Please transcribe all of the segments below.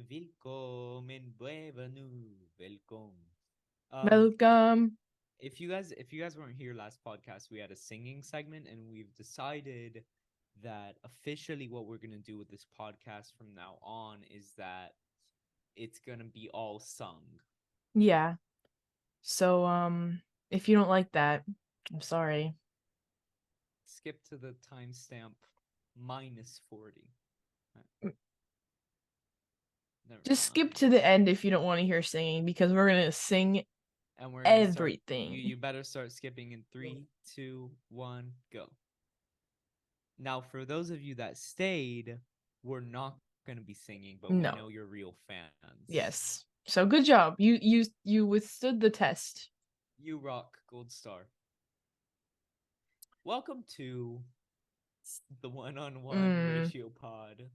Willkommen, bienvenue, welcome. Um, Welcome. if you guys weren't here last podcast, we had a singing segment, and we've decided that officially what we're gonna do with this podcast from now on is that it's gonna be all sung. Yeah. So if you don't like that, I'm sorry. Skip to the timestamp -40. Mm, Never Just skip mind. to the end if you don't want to hear singing because we're going to sing And we're gonna start. You everything. you better start skipping in three, two, one, go. Now, for those of you that stayed, we're not going to be singing, but we know No. you're real fans. Yes. So good job. You withstood the test. You rock, gold star. Welcome to the one-on-one Mm. ratio pod.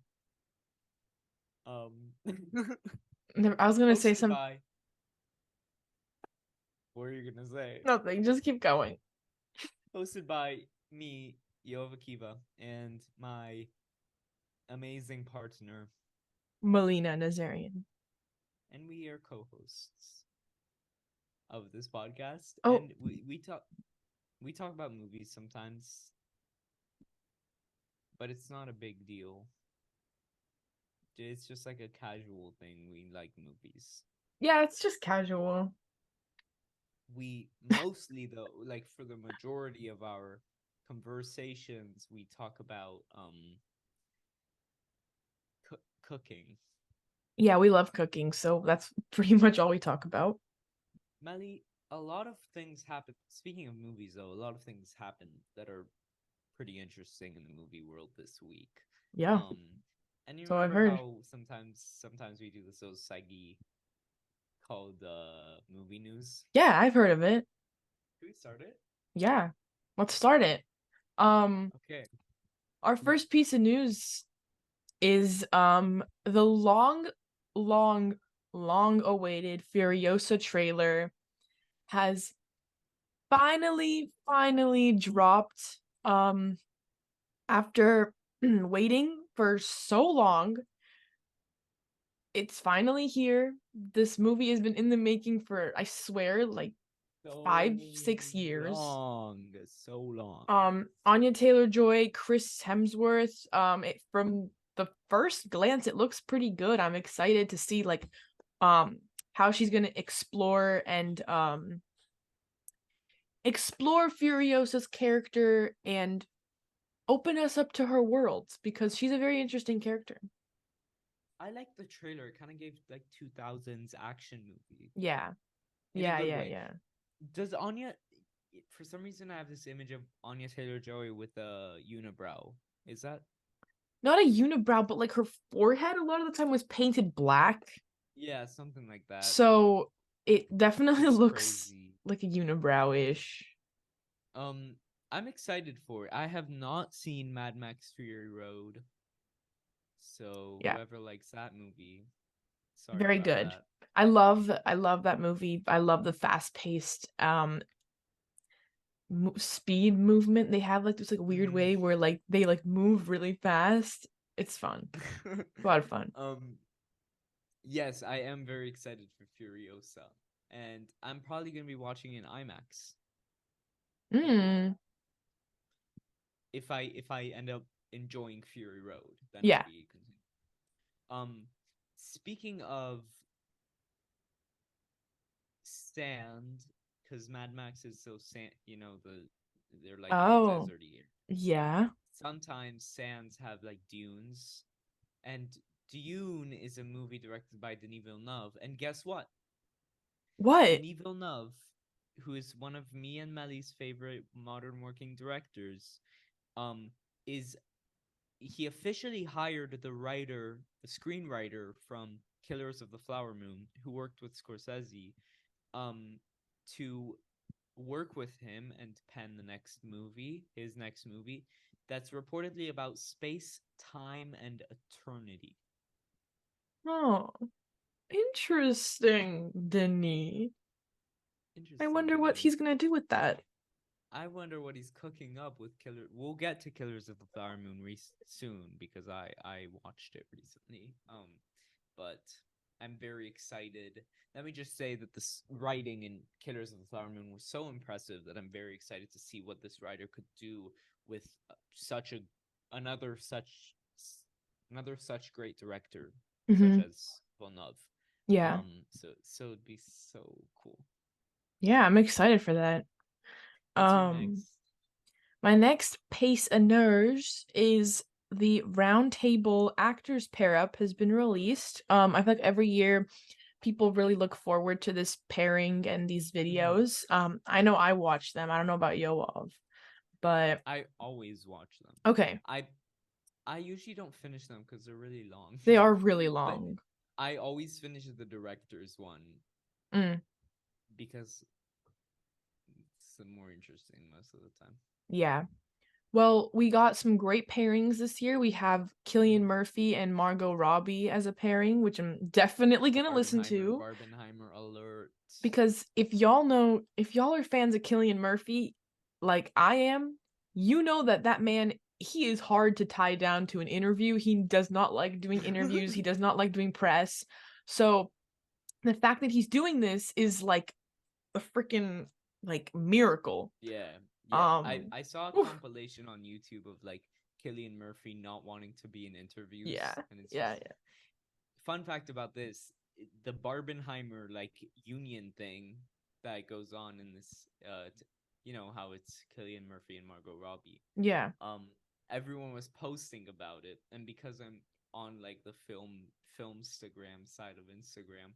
Um, I was going to say hosted some by. What are you gonna say? nothing. Just keep going. Hosted by me, Yoav Akiva, and my amazing partner, Melina Nazarian. and we are co-hosts of this podcast, Oh, and we talk about movies sometimes, but it's not a big deal. It's just like a casual thing. We like movies. yeah, it's just casual. We mostly though, like for the majority of our conversations, we talk about cooking. Yeah, we love cooking, so that's pretty much all we talk about. Meli, a lot of things happen. Speaking of movies, though, a lot of things happen that are pretty interesting in the movie world this week. Yeah, Um, and you so I've remember heard. how sometimes we do this little seggy called movie news. Yeah, I've heard of it. Should we start it? Yeah. Let's start it. Um, Okay. our first piece of news is the long, long awaited Furiosa trailer has finally dropped after waiting for so long. It's finally here. This movie has been in the making for, I swear, like So 5-6 years. so long. Anya Taylor-Joy, Chris Hemsworth. From the first glance, it looks pretty good. I'm excited to see like um how she's gonna explore Furiosa's character and open us up to her worlds because she's a very interesting character. I like the trailer. It kind of gave like 2000s action movie Yeah, in a yeah, good yeah, way. yeah. Does Anya? For some reason, I have this image of Anya Taylor Joy with a unibrow. Is that? Not a unibrow, but like her forehead a lot of the time was painted black. Yeah, something like that. So it definitely Looks looks crazy. like a unibrow-ish. Um, I'm excited for it. I have not seen Mad Max Fury Road, so Yeah, whoever likes that movie, sorry very about good. that. I love that movie. I love the fast-paced speed movement. They have like this like weird Mm. way where like they like move really fast. It's fun. A lot of fun. um, yes, I am very excited for Furiosa, and I'm probably gonna be watching in IMAX. Mm. If I end up enjoying Fury Road, then I'll Yeah. be continuing. Um, speaking of sand, because Mad Max is so sand, they're like in a Oh, desert area. yeah. Sometimes sands have like dunes, and Dune is a movie directed by Denis Villeneuve. And guess what? What? Denis Villeneuve, who is one of me and Meli's favorite modern working directors, um, is he officially hired the screenwriter from Killers of the Flower Moon, who worked with Scorsese, um, to work with him and pen his next movie, that's reportedly about space, time, and eternity. Oh, interesting, Denis. I Interesting, wonder what Denis. he's gonna do with that. I wonder what he's cooking up with Killer. We'll get to Killers of the Flower Moon soon because I watched it recently. but I'm very excited. Let me just say that this writing in Killers of the Flower Moon was so impressive that I'm very excited to see what this writer could do with such a another such another such great director such Mm-hmm. as Villeneuve. Yeah. So it'd be so cool. Yeah, I'm excited for that. What's your Um, next? my next piece of news is the Roundtable Actors Pair Up has been released. I feel like every year people really look forward to this pairing and these videos. I know I watch them. I don't know about Yoav, but I always watch them. okay, I I usually don't finish them because they're really long. they are really But long. I always finish the director's one Mm, because it's more interesting most of the time. yeah. Well, we got some great pairings this year. We have Killian Murphy and Margot Robbie as a pairing, which I'm definitely gonna listen to. Barbenheimer alert. Because if y'all are fans of Killian Murphy, like I am, you know that man, he is hard to tie down to an interview. He does not like doing interviews. He does not like doing press. So the fact that he's doing this is like a freaking like miracle. Yeah, yeah. I Um, I saw a oof, compilation on YouTube of like Killian Murphy not wanting to be in yeah, interviews, and it's yeah, just fun fact about this: the Barbenheimer like union thing that goes on in this. You know how it's Killian Murphy and Margot Robbie. yeah. um Everyone was posting about it, and because I'm on like the filmstagram side of Instagram,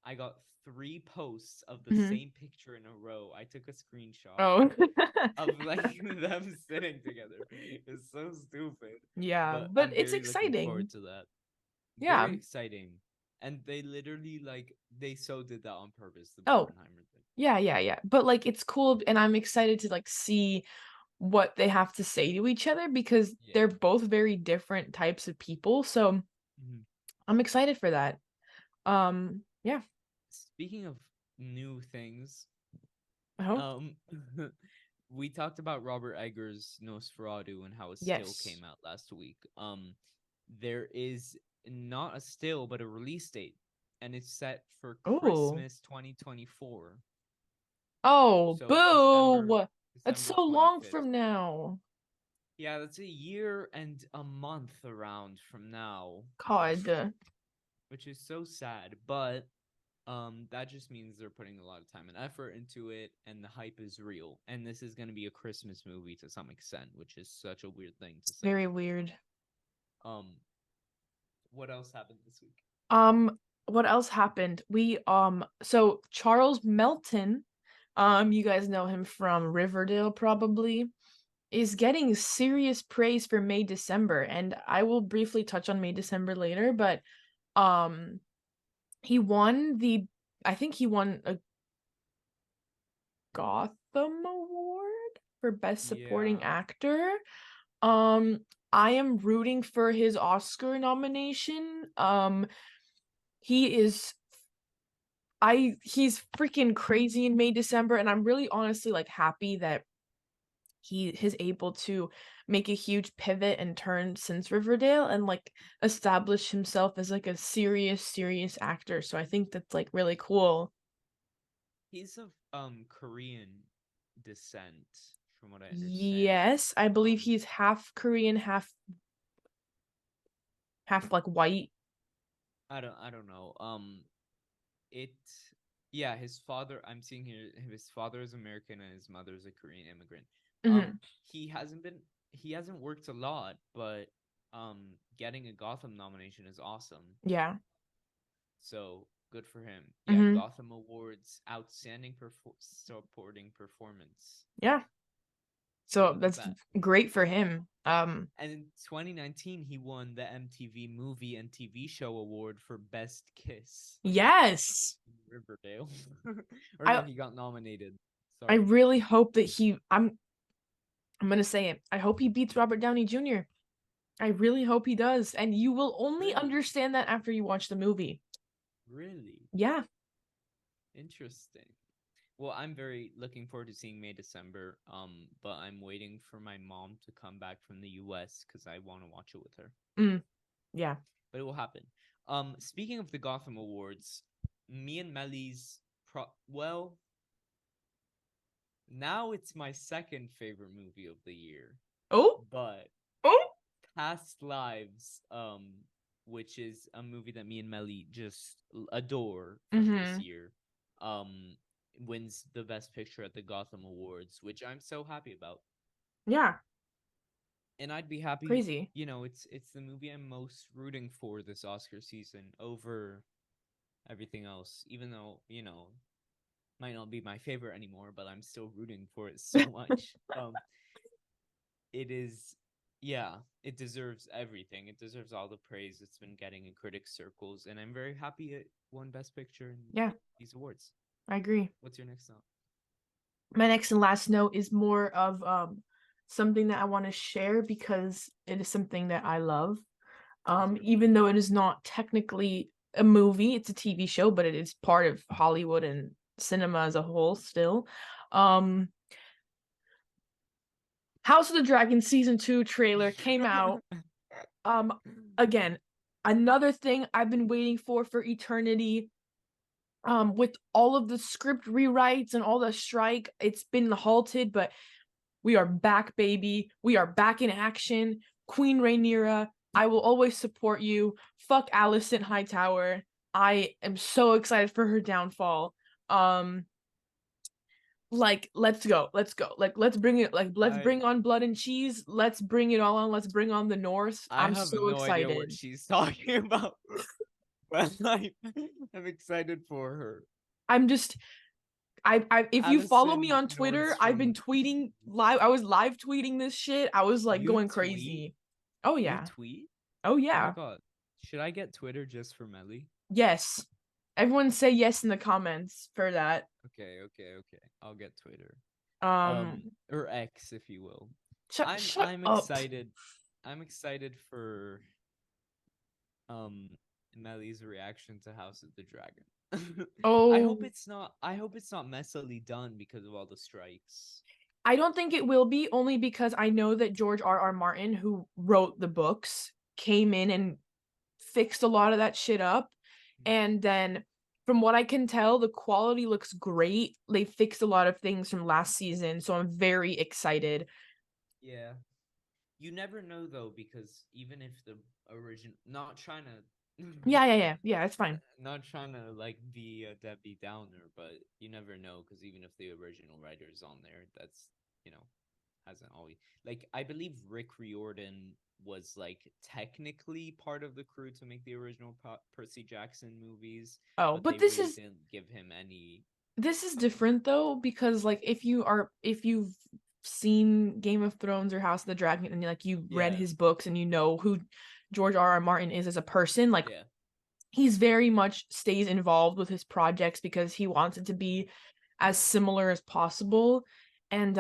I got 3 posts of the Hmm. same picture in a row. I took a screenshot Oh, of like them sitting together. It's so stupid, yeah, but but I'm it's very looking exciting. forward to that. Yeah. Very exciting. And they literally like they so did that on purpose, the Oh, Barbenheimer thing. yeah, yeah, yeah. But like it's cool and I'm excited to like see what they have to say to each other because they're Yeah. both very different types of people. So Mhm. I'm excited for that. Yeah. Speaking of new things, Oh, um we talked about Robert Eggers' Nosferatu and how a still yes. came out last week. There is not a still but a release date, and it's set for Oh. Christmas 2024. Oh, So boo. That's December so long 25th. from now. Yeah, that's a year and a month around from now, God. which is so sad, but that just means they're putting a lot of time and effort into it, and the hype is real. And this is going to be a Christmas movie to some extent, which is such a weird thing to say. Very weird. Um, what else happened this week? Um, what else happened? So Charles Melton, you guys know him from Riverdale probably, is getting serious praise for May December, and I will briefly touch on May December later, but um he won the I think he won a Gotham Award for Best Supporting Yeah, Actor. Um I am rooting for his Oscar nomination. He is he's freaking crazy in May December, and I'm really honestly like happy that he is able to make a huge pivot and turn since Riverdale and like establish himself as like a serious actor. So I think that's like really cool. he's of Korean descent, from what I understand. Yes, I believe Um, he's half Korean, half like white. I don't know. It yeah, his father, I'm seeing here, his father is American and his mother is a Korean immigrant. Hmm. He hasn't worked a lot, but getting a Gotham nomination is awesome. Yeah. So good for him. Yeah, Hmm. Gotham Awards outstanding supporting performance. Yeah. So So look at that's that. great for him. And in 2019 he won the MTV Movie and TV Show Award for Best Kiss Yes. in Riverdale. Or no, I he got nominated. I Sorry. really hope that I'm gonna say it. I hope he beats Robert Downey Jr. I really hope he does. And you will only Really? understand that after you watch the movie. Really? Yeah. Interesting. Well, I'm very looking forward to seeing May December. But I'm waiting for my mom to come back from the US because I want to watch it with her. Mm, yeah. But it will happen. Speaking of the Gotham Awards, me and Meli's well, now it's my second favorite movie of the year, Oh, but oh. Past Lives, which is a movie that me and Meli just adore from this Mm-hmm. year, um, wins the Best Picture at the Gotham Awards, which I'm so happy about. Yeah, And I'd be happy, crazy. it's the movie I'm most rooting for this Oscar season over everything else, even though, might not be my favorite anymore, but I'm still rooting for it so much. It is, yeah, it deserves everything. It deserves all the praise it's been getting in critics circles, and I'm very happy it won Best Picture in Yeah, these awards. I agree. What's your next note? My next and last note is more of something that I want to share because it is something that I love. Even though it is not technically a movie, it's a TV show, but it is part of Hollywood and cinema as a whole still. Um House of the Dragon season 2 trailer came out. Um Again, another thing I've been waiting for eternity. With all of the script rewrites and all the strike, it's been halted, but we are back, baby. We are back in action. Queen Rhaenyra, I will always support you. Fuck Alicent Hightower. I am so excited for her downfall. Um, let's go. Let's bring it. Let's I bring on Blood and Cheese. Let's bring it all on. Let's bring on the North. I I'm have so no idea what excited. she's talking about, but I'm excited for her. I'm just if you follow me Allison on Twitter, I've been Nordstrom, tweeting live. I was live tweeting this shit. I was like you going tweet? crazy. Oh You yeah. tweet? Oh Oh my yeah. god. Should I get Twitter just for Meli? Yes. Everyone say yes in the comments for that. Okay. I'll get Twitter. Um Or X, if you will. shut I'm up. excited. I'm excited for um Meli's reaction to House of the Dragon. Oh, I hope it's not messily done because of all the strikes. I don't think it will be only because I know that George R. Martin, who wrote the books, came in and fixed a lot of that shit up. And then from what I can tell, the quality looks great. They fixed a lot of things from last season, so I'm very excited. Yeah. You never know though, because even if the original, not trying to Yeah, it's fine. not trying to like be a Debbie Downer, but you never know because even if the original writer is on there, that's, you know hasn't always, like, I believe Rick Riordan was like technically part of the crew to make the original Percy Jackson movies, Oh, but but they this really is didn't give him any. this is Um, different though because like if you've seen Game of Thrones or House of the Dragon and like you read yeah, his books and you know who George R. R. Martin is as a person, like yeah, he's very much stays involved with his projects because he wants it to be as similar as possible. And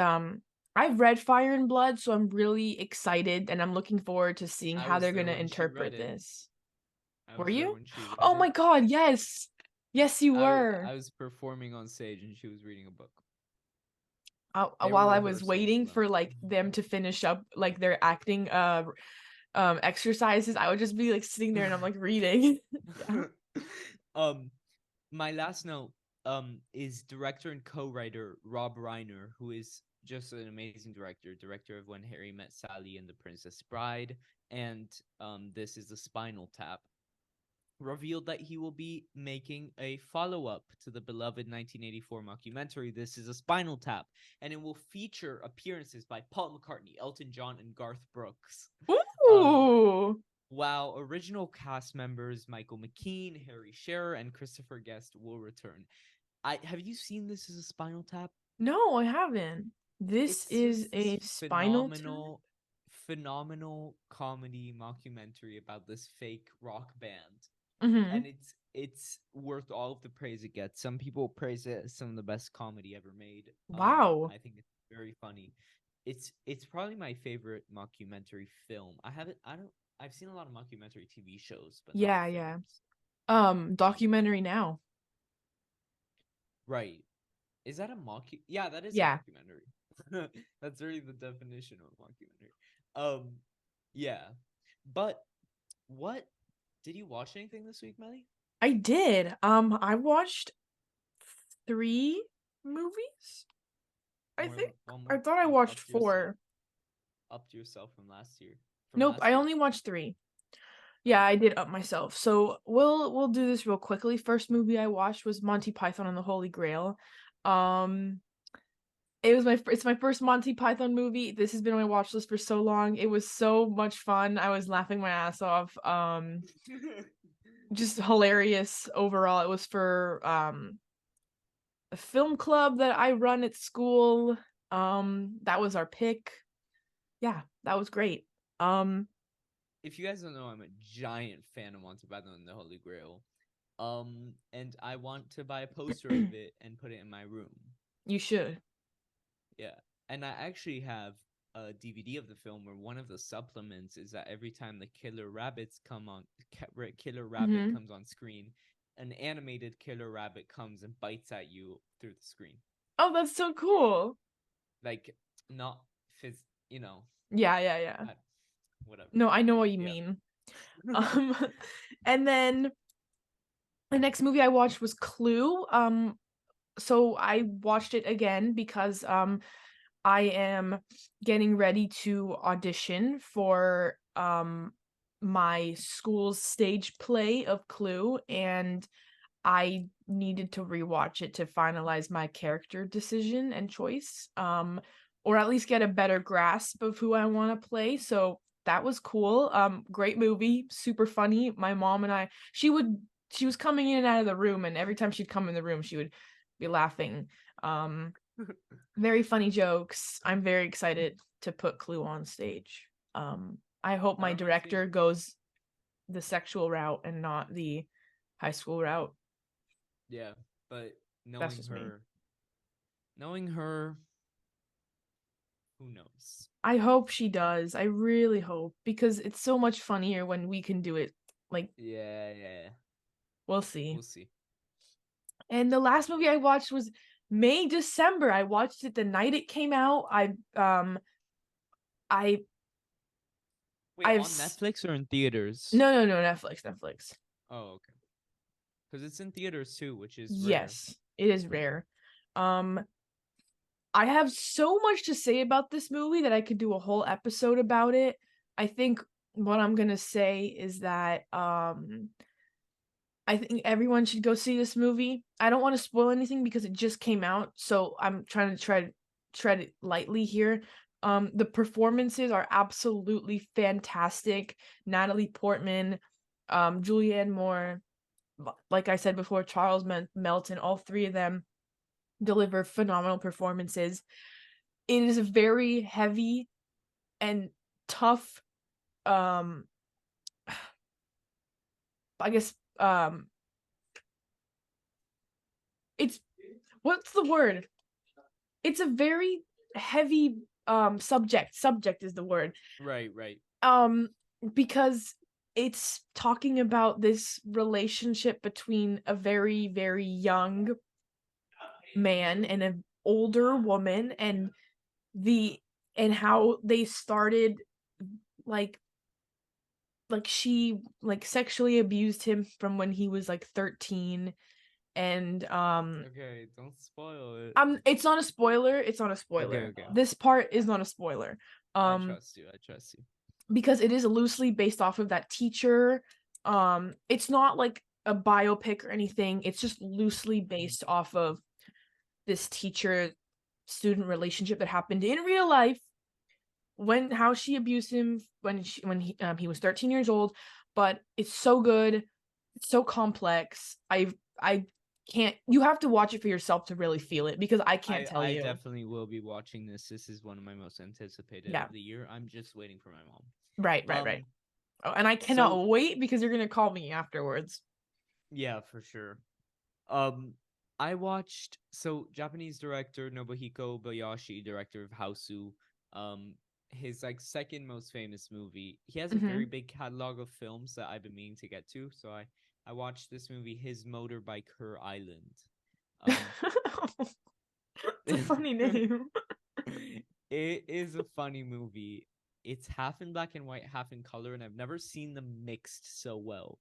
I've read Fire and Blood, so I'm really excited and I'm looking forward to seeing I how was they're there gonna when she read interpret it. this. I Were was there you? when she read Oh my it. god, yes. Yes, you were. I was performing on stage and she was reading a book. They were While I was rehearsals waiting though. for like them to finish up like their acting exercises, I would just be like sitting there and I'm like reading. Yeah. um my last note is director and co-writer Rob Reiner, who is just an amazing director of When Harry Met Sally and The Princess Bride, and this is the Spinal Tap, revealed that he will be making a follow-up to the beloved 1984 mockumentary This Is a Spinal Tap, and it will feature appearances by Paul McCartney, Elton John, and Garth Brooks. um Ooh. while original cast members Michael McKean, Harry Shearer, and Christopher Guest will return. I Have you seen This Is a Spinal Tap? No, I haven't. This It's is just this a Spinal Tap? phenomenal comedy mockumentary about this fake rock band, Mm-hmm. and it's worth all of the praise it gets. Some people praise it as some of the best comedy ever made. Wow. I think it's very funny. It's probably my favorite mockumentary film. I've seen a lot of mockumentary TV shows, but not Yeah, yeah. films. Um, Documentary now. right. Is that a mocku? Yeah, that is a Yeah. mockumentary. That's really the definition of a mockumentary. Um, yeah. But what? Did you watch anything this week, Meli? I did. I watched 3 movies, I think. One I more. thought I You watched upped yourself. 4. Upped yourself from last year. From Nope, last I week. only watched 3. Oh, Yeah, I did up myself. So we'll do this real quickly. First movie I watched was Monty Python and the Holy Grail. Um it's my first Monty Python movie. This has been on my watch list for so long. It was so much fun. I was laughing my ass off. Just hilarious overall. It was for a film club that I run at school. That was our pick. Yeah, that was great. If you guys don't know, I'm a giant fan of Monty Python and the Holy Grail. And I want to buy a poster of it and put it in my room. You should. Yeah. And I actually have a DVD of the film where one of the supplements is that every time the killer rabbits come on, killer rabbit Mhm. comes on screen, an animated killer rabbit comes and bites at you through the screen. Oh, that's so cool. Like, not you know, Yeah. I, whatever. No, I know what you Yeah. mean. Um, and then the next movie I watched was Clue. So I watched it again because I am getting ready to audition for my school's stage play of Clue, and I needed to rewatch it to finalize my character decision and choice, or at least get a better grasp of who I want to play. So that was cool. Great movie, super funny. My mom and I, she was coming in and out of the room, and every time she'd come in the room, she would be laughing. Very funny jokes. I'm very excited to put Clue on stage. I hope That my reminds me. director goes the sexual route and not the high school route. Yeah, but That's knowing just me. her, knowing her, who knows? I hope she does. I really hope because it's so much funnier when we can do it. Like, Yeah. we'll see. We'll see. And the last movie I watched was May December. I watched it the night it came out. I Wait, I've on Netflix or in theaters? no, Netflix. Oh, okay. Because it's in theaters too, which is rare. Yes, it is rare. Um I have so much to say about this movie that I could do a whole episode about it. I think what I'm going to say is that I think everyone should go see this movie. I don't want to spoil anything because it just came out, so I'm trying to tread it lightly here. The performances are absolutely fantastic. Natalie Portman, Julianne Moore, like I said before, Charles Melton, all 3 of them deliver phenomenal performances. It is a very heavy and tough, um I guess, it's what's the word? It's a very heavy subject is the word. Right. Um because it's talking about this relationship between a very, very young man and an older woman, and the and how they started, like she sexually abused him from when he was like 13. And Okay, don't spoil it. it's not a spoiler, it's not a spoiler. Okay. This part is not a spoiler. I um trust you. I trust you. because it is loosely based off of that teacher. It's not like a biopic or anything, it's just loosely based off of this teacher student relationship that happened in real life, when how she abused him when he was 13 years old. But it's so good, it's so complex. I can't, you have to watch it for yourself to really feel it, because I can't tell I you. definitely will be watching this. This is one of my most anticipated Yeah, of the year. I'm just waiting for my mom. right. Oh, and I So cannot wait because you're gonna call me afterwards. yeah, for sure. Um, I watched Japanese director Nobuhiko Bayashi, director of Hausu, um, his like second most famous movie. He has a very Mm-hmm. big catalog of films that I've been meaning to get to. So I watched this movie, His Motorbike Her Island. Um, It's a funny name. it is a funny movie. It's half in black and white, half in color, and I've never seen them mixed so well.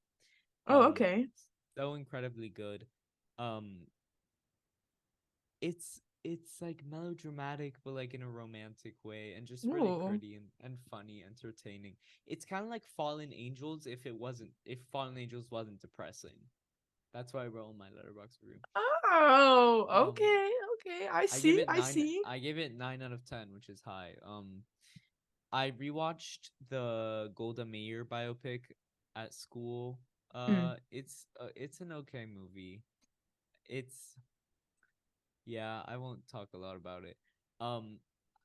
Oh, okay. So incredibly good. Um, it's like melodramatic, but like in a romantic way, and just really Ooh. pretty and funny, entertaining. It's kind of like Fallen Angels if Fallen Angels wasn't depressing. That's why I wrote on my letterbox review. Oh, Um, okay, okay. I I give see. it I nine. see. I give it 9 out of 10, which is high. I rewatched the Golda Meir biopic at school. Mm. It's an okay movie. It's Yeah, I won't talk a lot about it. Um,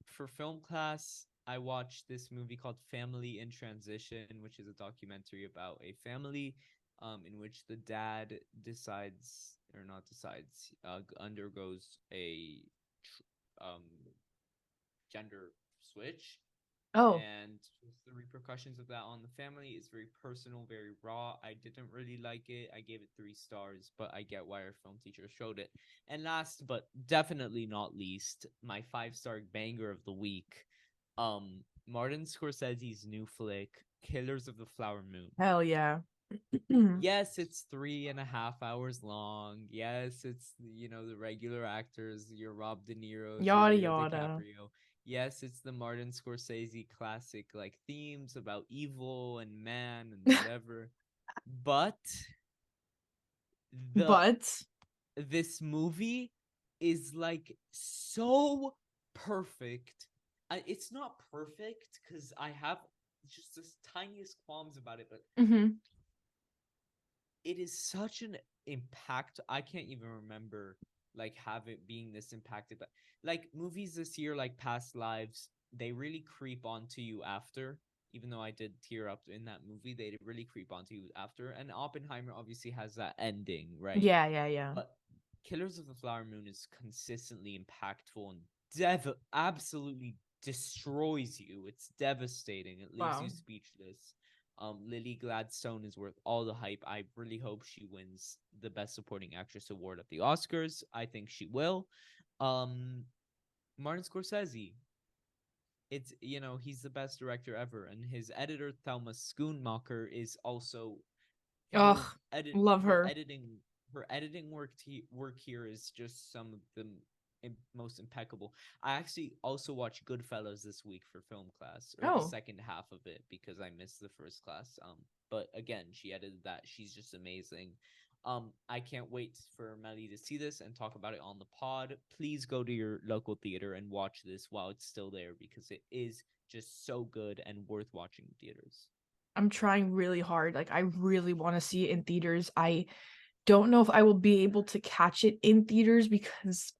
for film class, I watched this movie called Family in Transition, which is a documentary about a family, in which the dad decides or not decides, undergoes a um gender switch, Oh, and just the repercussions of that on the family is very personal, very raw. I didn't really like it. I gave it 3 stars, but I get why our film teacher showed it. And last but definitely not least, my 5-star banger of the week, Martin Scorsese's new flick, Killers of the Flower Moon. hell yeah. Yes, it's 3.5 hours long. Yes, it's the regular actors, your Rob De Niro's, your Yada Leo yada. DiCaprio. Yes, it's the Martin Scorsese classic like themes about evil and man and whatever. But the But this movie is like so perfect. It's not perfect because I have just the tiniest qualms about it, but mhm. it is such an impact. I can't even remember like have it being this impacted, but like movies this year, like Past Lives, they really creep onto you after. Even though I did tear up in that movie, they did really creep onto you after. And Oppenheimer obviously has that ending, right? Yeah, yeah, yeah. But Killers of the Flower Moon is consistently impactful and absolutely destroys you. It's devastating. It leaves you Wow. speechless. Lily Gladstone is worth all the hype. I really hope she wins the Best Supporting Actress award at the Oscars. I think she will. Um, Martin Scorsese. He's the best director ever, and his editor Thelma Schoonmaker is also her Ugh, edit love her her. editing her editing work here is just some of the most impeccable. I actually also watched Goodfellas this week for film class, or the Oh, second half of it, because I missed the first class. But again, she edited that. She's just amazing. I can't wait for Meli to see this and talk about it on the pod. Please go to your local theater and watch this while it's still there, because it is just so good and worth watching in theaters. I'm trying really hard. Like, I really want to see it in theaters. I don't know if I will be able to catch it in theaters because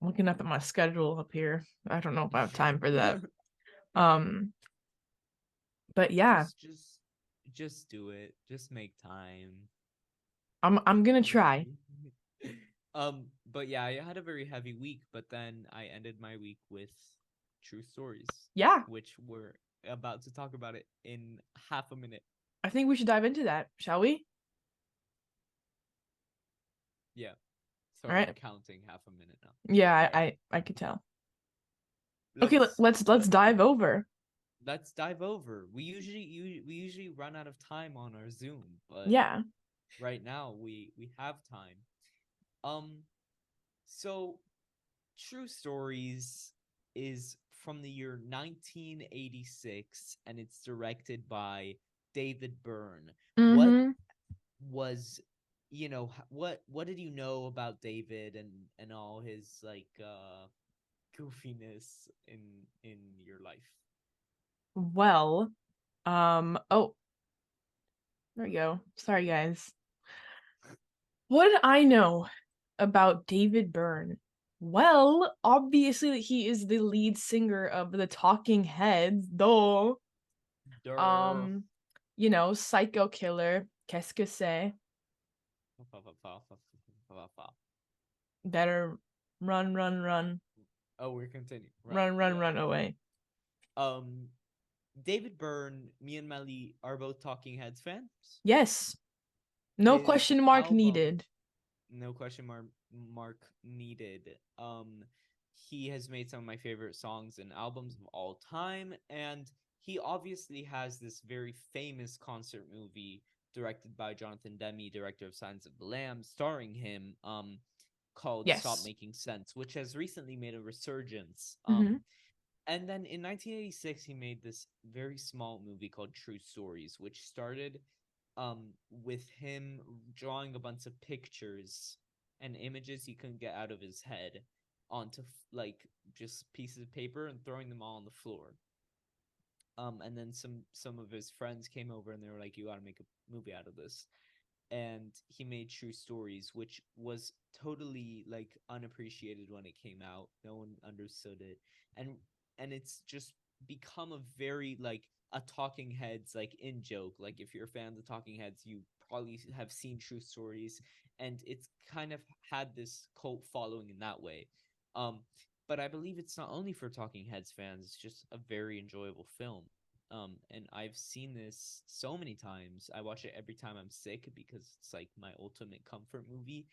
I'm looking up at my schedule up here. I don't know if I have time for that. Um, but yeah, just just just do it. Just make time. I'm gonna try. Really. But yeah, I had a very heavy week, but then I ended my week with true stories, Yeah, which we're about to talk about it in half a minute. I think we should dive into that, shall we? Yeah. All Sorry, I'm right. counting half a minute now. Yeah, But yeah. I could tell. Okay, Let's let's let's dive over. let's dive over. We usually run out of time on our Zoom, but Yeah. right now we have time. Um so True Stories is from the year 1986, and it's directed by David Byrne. What Mm-hmm. was what did you know about David and all his like goofiness in your life? Well, oh, there we go. Sorry, guys. What did I know about David Byrne? Well, obviously he is the lead singer of the Talking Heads, though. Durr. Um, Psycho Killer, Qu'est-ce que c'est? Better run, run, run, Oh, we're continuing. Right. run, run, Yeah. run away. Um David Byrne, me and Meli are both Talking Heads fans. Yes. No His question mark album, needed. no question mark needed. He has made some of my favorite songs and albums of all time, and he obviously has this very famous concert movie directed by Jonathan Demme, director of Silence of the Lambs, starring him, called Stop Yes. Making Sense, which has recently made a resurgence. Mm-hmm. And then in 1986, he made this very small movie called True Stories, which started with him drawing a bunch of pictures and images he couldn't get out of his head onto like just pieces of paper and throwing them all on the floor. And then some of his friends came over and they were like, "You got to make a movie out of this." And he made True Stories, which was totally like unappreciated when it came out. No one understood it, and it's just become a very like a Talking Heads like in joke. Like if you're a fan of the Talking Heads, you probably have seen True Stories, and it's kind of had this cult following in that way. Um, but I believe it's not only for Talking Heads fans; it's just a very enjoyable film. And I've seen this so many times. I watch it every time I'm sick because it's like my ultimate comfort movie.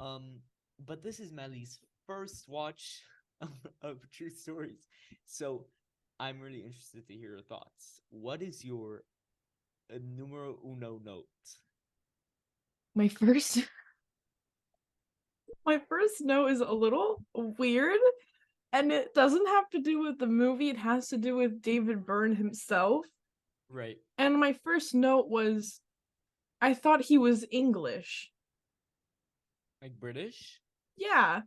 Um, but this is Meli's first watch of True Stories, so I'm really interested to hear your thoughts. What is your numero uno note? My first my first note is a little weird, and it doesn't have to do with the movie, it has to do with David Byrne himself. Right, And my first note was I thought he was English. like British? Yeah.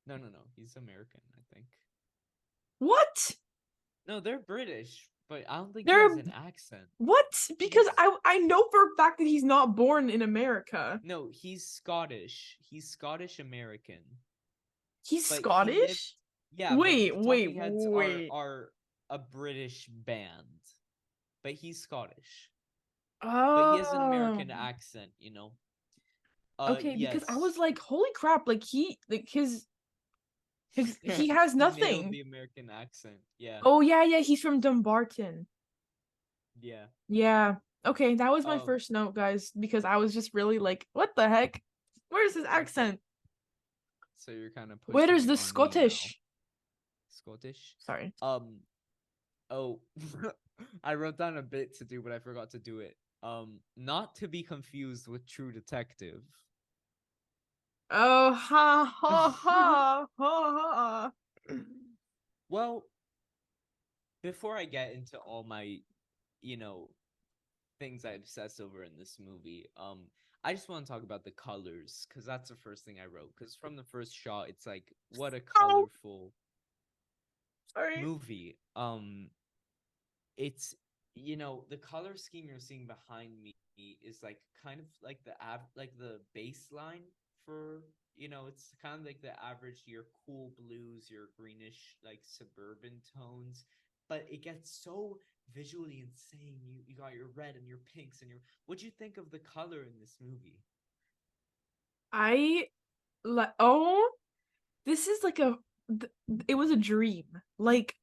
No, no, no. He's American, I think. What? No, they're British, but I don't think he has They're an accent. what? Because He's I know for a fact that he's not born in America. No, he's Scottish. He's Scottish American. He's But he lived Scottish? Yeah, but Wait, the wait, Talking Heads wait. are a British band. But he's Scottish. But he has an Oh. American accent, you know. Okay, because I Yes. was like, holy crap, like his he has He nailed nothing. the American accent. Yeah. Oh yeah, yeah, he's from Dumbarton. Yeah. Yeah. Okay, that was my Um first note, guys, because I was just really like, what the heck? Where's his okay. accent? So you're kind of pushing Where's it the on me now. Scottish? Scottish? Sorry. Um oh, I wrote down a bit to do, but I forgot to do it. Not to be confused with True Detective. Oh ha ha ha ha ha. Well, before I get into all my, you know, things I obsess over in this movie, I just want to talk about the colors because that's the first thing I wrote. Because from the first shot, it's like, what a Oh, colorful sorry. movie. It's the color scheme you're seeing behind me is like kind of like like the baseline for it's kind of like the average your cool blues, your greenish like suburban tones, but it gets so visually insane. You got your red and your pinks and your what'd you think of the color in this movie? I like oh, this is like it was a dream. Like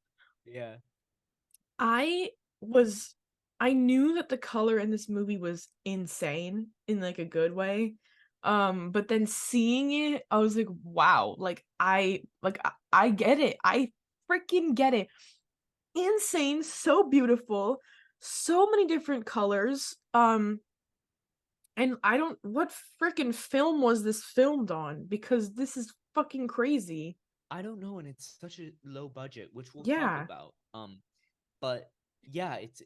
Yeah. I was I knew that the color in this movie was insane in like a good way. But then seeing it, I was like, wow, I get it. I freaking get it. Insane, so beautiful, so many different colors. And I don't what freaking film was this filmed on? Because this is fucking crazy. I don't know, and it's such a low budget, which we'll talk Yeah. about. But yeah, it's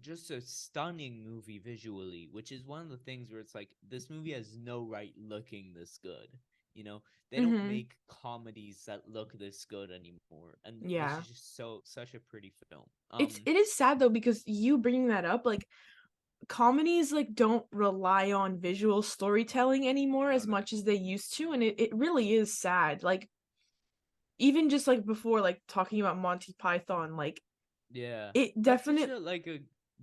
just a stunning movie visually, which is one of the things where it's like this movie has no right looking this good. You know, they don't Mm-hmm. make comedies that look this good anymore, and this Yeah. is just such a pretty film. It is sad though because you bringing that up, like comedies like don't rely on visual storytelling anymore as Not much as anymore. they used to, and it really is sad. Like even just like before, like talking about Monty Python, like Yeah, it that's such definitely a like a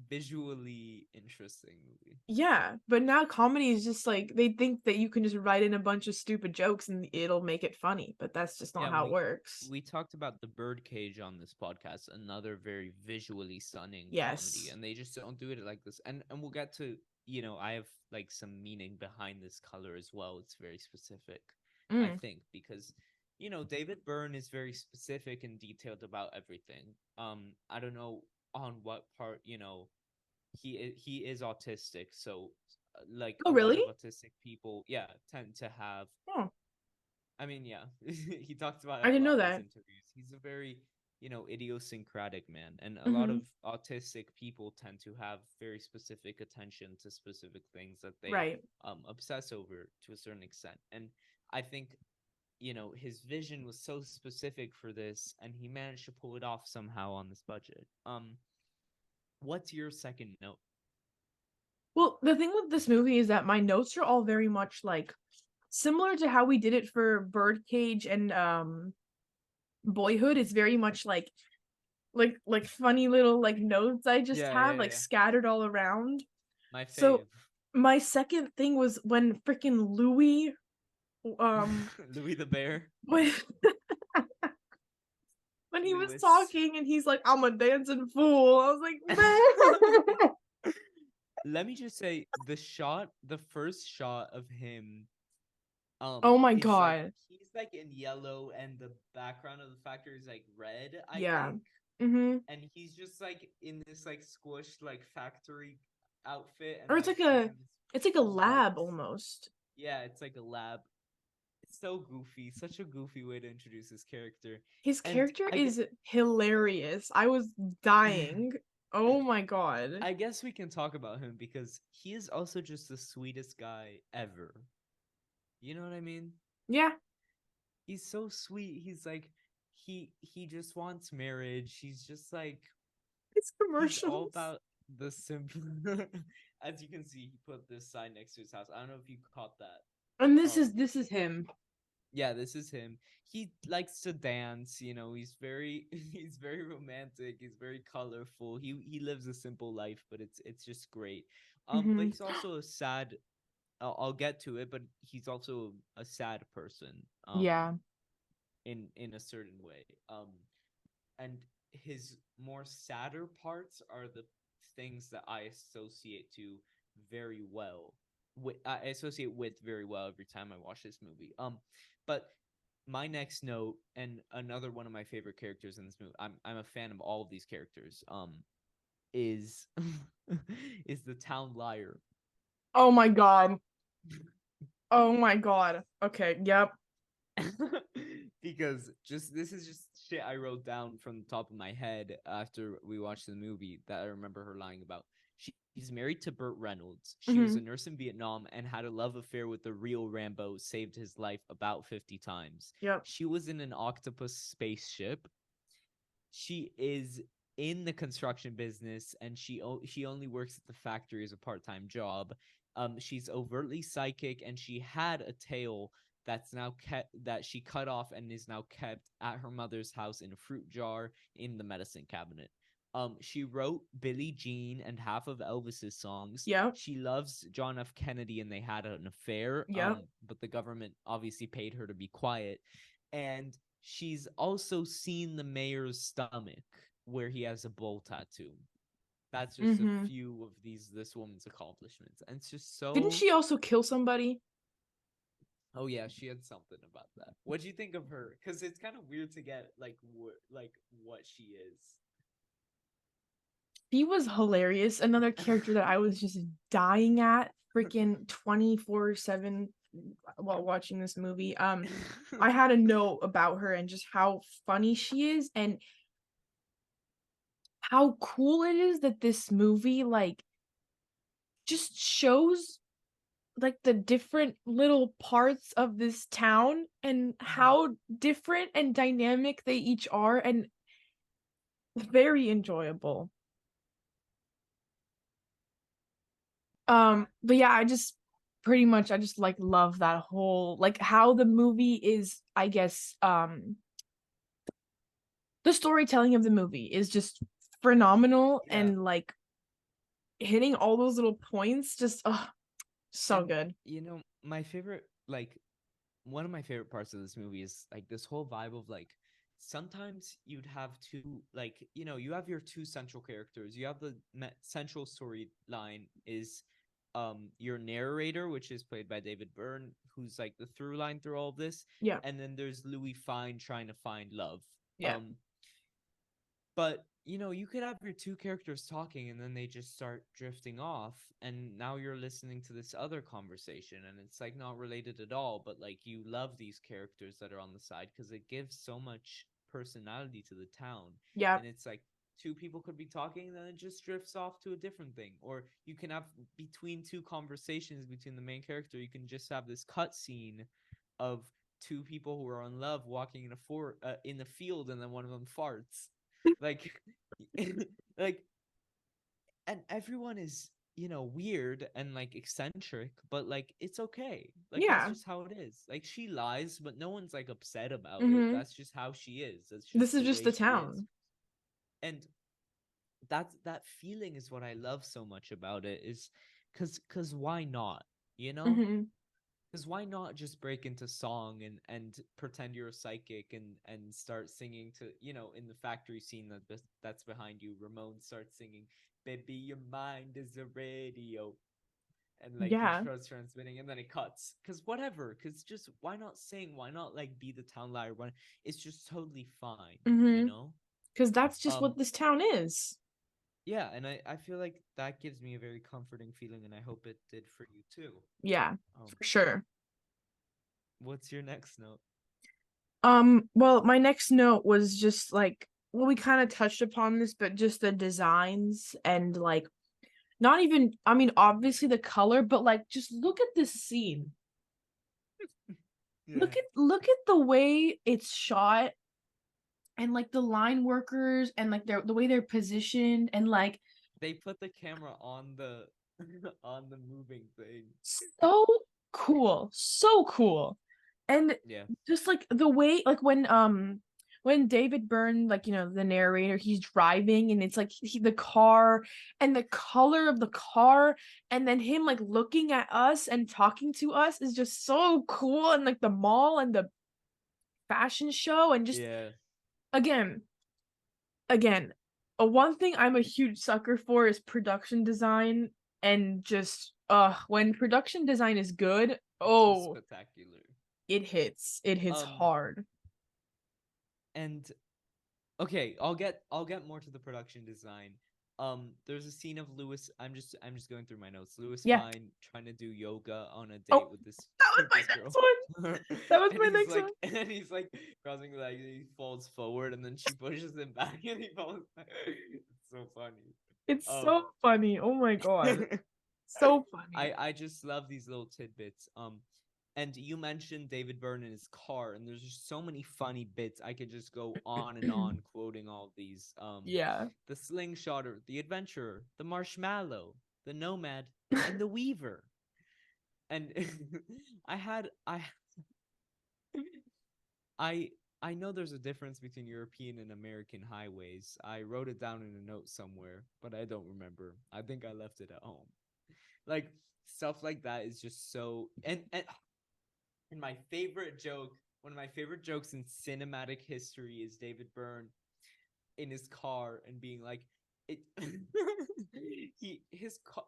visually interesting movie. yeah, but now comedy is just like they think that you can just write in a bunch of stupid jokes and it'll make it funny, but that's just not Yeah, how it works. we talked about the Birdcage on this podcast, another very visually stunning comedy, Yes. and they just don't do it like this. And we'll get to I have like some meaning behind this color as well. It's very specific, I Mm. think, because David Byrne is very specific and detailed about everything. I don't know on what part he is autistic, so like Oh, a lot really? of autistic people, yeah, tend to have. Oh, I mean, yeah, he talks about I it a didn't know lot in his that. interviews. He's a very, idiosyncratic man, and a lot Mm-hmm. of autistic people tend to have very specific attention to specific things that they Right. obsess over to a certain extent. And I think, his vision was so specific for this, and he managed to pull it off somehow on this budget. What's your second note? Well, the thing with this movie is that my notes are all very much like similar to how we did it for Birdcage and Boyhood. It's very much like funny little like notes I just Yeah, yeah, have yeah, like yeah. scattered all around. My So fave. my second thing was when freaking Louis Louis the Bear. when when he was Lewis. talking and he's like, I'm a dancing fool. I was like, man. Let me just say the first shot of him, Oh my is like god. he's like in yellow, and the background of the factory is like red, I Yeah. think. Mm-hmm. And he's just like in this like squished like factory outfit, and Or like he's in this it's like a full white. lab almost. Yeah, it's like a lab. It's so goofy, such a goofy way to introduce this character. His And character I get is hilarious. I was dying. Oh my god. I guess we can talk about him because he is also just the sweetest guy ever. You know what I mean? Yeah, He's so sweet. He's like he just wants marriage. He's just like it's he's all commercials. about the simple. As you can see, he put this sign next to his house. I don't know if you caught that. And Um this is him. yeah, this is him. He likes to dance, he's very he's very romantic, he's very colorful. He lives a simple life, but it's just great. But Mm-hmm. he's also a sad, I'll get to it, but he's also a sad person, Yeah. in a certain way. And his more sadder parts are the things that I associate to very well. I associate with very well every time I watch this movie. But my next note, and another one of my favorite characters in this movie, I'm a fan of all of these characters. Is is the town liar. Oh my god. Oh my god. Okay, yep. Because just this is just shit I wrote down from the top of my head after we watched the movie that I remember her lying about. She's married to Burt Reynolds. She was Mm-hmm. a nurse in Vietnam and had a love affair with the real Rambo, saved his life about 50 times. Yep. She was in an octopus spaceship. She is in the construction business, and she only works at the factory as a part-time job. She's overtly psychic, and she had a tail that's now kept that she cut off and is now kept at her mother's house in a fruit jar in the medicine cabinet. She wrote Billie Jean and half of Elvis's songs. Yep. She loves John F. Kennedy, and they had an affair. Yep. But the government obviously paid her to be quiet. And she's also seen the mayor's stomach where he has a bull tattoo. That's just a Mm-hmm. few of this woman's accomplishments. And it's just Didn't so. she also kill somebody? Oh yeah, she had something about that. What do you think of her? Because it's kind of weird to get like what she is. He was hilarious. Another character that I was just dying at freaking 24/7 while watching this movie. I had a note about her and just how funny she is and how cool it is that this movie like just shows like the different little parts of this town and how different and dynamic they each are and very enjoyable. But yeah, I just pretty much I just like love that whole like how the movie is, I guess, the storytelling of the movie is just phenomenal Yeah. and like hitting all those little points just so And good. my favorite, like, one of my favorite parts of this movie is like this whole vibe of like sometimes you'd have two, like, you have your two central characters. You have the central storyline is your narrator, which is played by David Byrne, who's like the through line through all of this. Yeah. And then there's Louis Fine trying to find love. Yeah. um but you could have your two characters talking and then they just start drifting off, and now you're listening to this other conversation and it's like not related at all, but like you love these characters that are on the side because it gives so much personality to the town. Yeah. And it's like two people could be talking and then it just drifts off to a different thing. Or you can have between two conversations between the main character, you can just have this cut scene of two people who are in love walking in a field, and then one of them farts. Like like, and everyone is, weird and like eccentric, but like it's okay. Like that's Yeah. just how it is. Like she lies, but no one's like upset about it. Mm-hmm. That's just how she is. That's This just is the just way the she is. town. And that feeling is what I love so much about it, is cuz why not? You know? Mm-hmm. Because why not just break into song and pretend you're a psychic and start singing to, in the factory scene that's behind you, Ramon starts singing, "Baby, your mind is a radio," and like he Yeah. starts transmitting, and then it cuts. Because whatever. Because just why not sing? Why not like be the town liar? It's just totally fine, you Mm-hmm. know. Because that's just Um, what this town is. yeah, and I feel like that gives me a very comforting feeling, and I hope it did for you too. Yeah, Um, for sure. what's your next note? Well, my next note was just like, well, we kind of touched upon this, but just the designs and like not even, I mean, obviously the color, but like just look at this scene. Yeah. Look at the way it's shot and like the line workers and like the way they're positioned and like They put the camera on the on the moving thing. so cool. So cool. And Yeah. just like the way like when David Byrne, like the narrator, he's driving and it's like the car and the color of the car and then him like looking at us and talking to us is just so cool, and like the mall and the fashion show and just Yeah. again again one thing I'm a huge sucker for is production design, and just when production design is good, It's just oh, spectacular. it hits Um hard. and okay, I'll get more to the production design. There's a scene of Lewis. I'm just going through my notes. Lewis Yeah. Fine trying to do yoga on a date Oh, with this that was with my this next girl. one. That was and my he's next like one. and he's like crossing the leg, he falls forward and then she pushes him back and he falls back. It's so funny. It's Um so funny. Oh my god. So funny. I just love these little tidbits. And you mentioned David Byrne in his car, and there's just so many funny bits. I could just go on and on quoting all these. Yeah. The slingshotter, the adventurer, the marshmallow, the nomad, and the weaver. And I had I I know there's a difference between European and American highways. I wrote it down in a note somewhere, but I don't remember. I think I left it at home. Like stuff like that is just so, and my favorite joke, one of my favorite jokes in cinematic history is David Byrne in his car and being like, it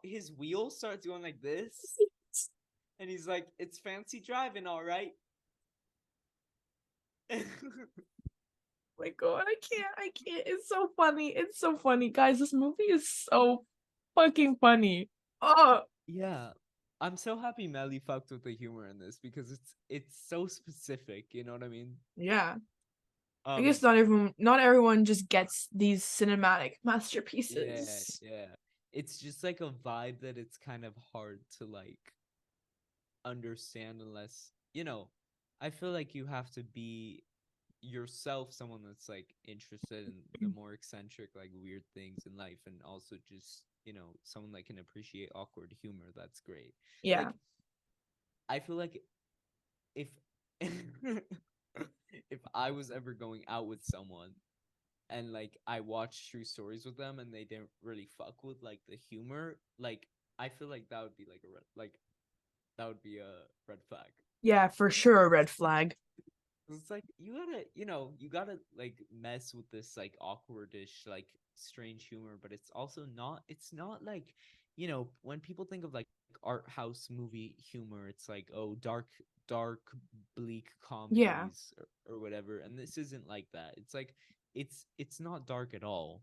his wheels start going like this, and he's like, "It's fancy driving, all right." My god, I can't. It's so funny. It's so funny. Guys, this movie is so fucking funny. Oh, Yeah. I'm so happy Meli fucked with the humor in this because it's so specific, you know what I mean? yeah. I Um guess not everyone just gets these cinematic yeah, masterpieces. yeah. It's just like a vibe that it's kind of hard to like understand unless, I feel like you have to be yourself someone that's like interested in the more eccentric, like weird things in life, and also just, someone that can appreciate awkward humor. That's great. Yeah. Like I feel like if if I was ever going out with someone and like I watched true stories with them and they didn't really fuck with like the humor, like I feel like that would be like that would be a red flag. Yeah, for sure a red flag. It's like you gotta like mess with this like awkwardish, like strange humor, but it's not like, when people think of like art house movie humor, it's like, oh, dark, bleak Yeah. comedies or whatever. And this isn't like that. It's like it's not dark at all.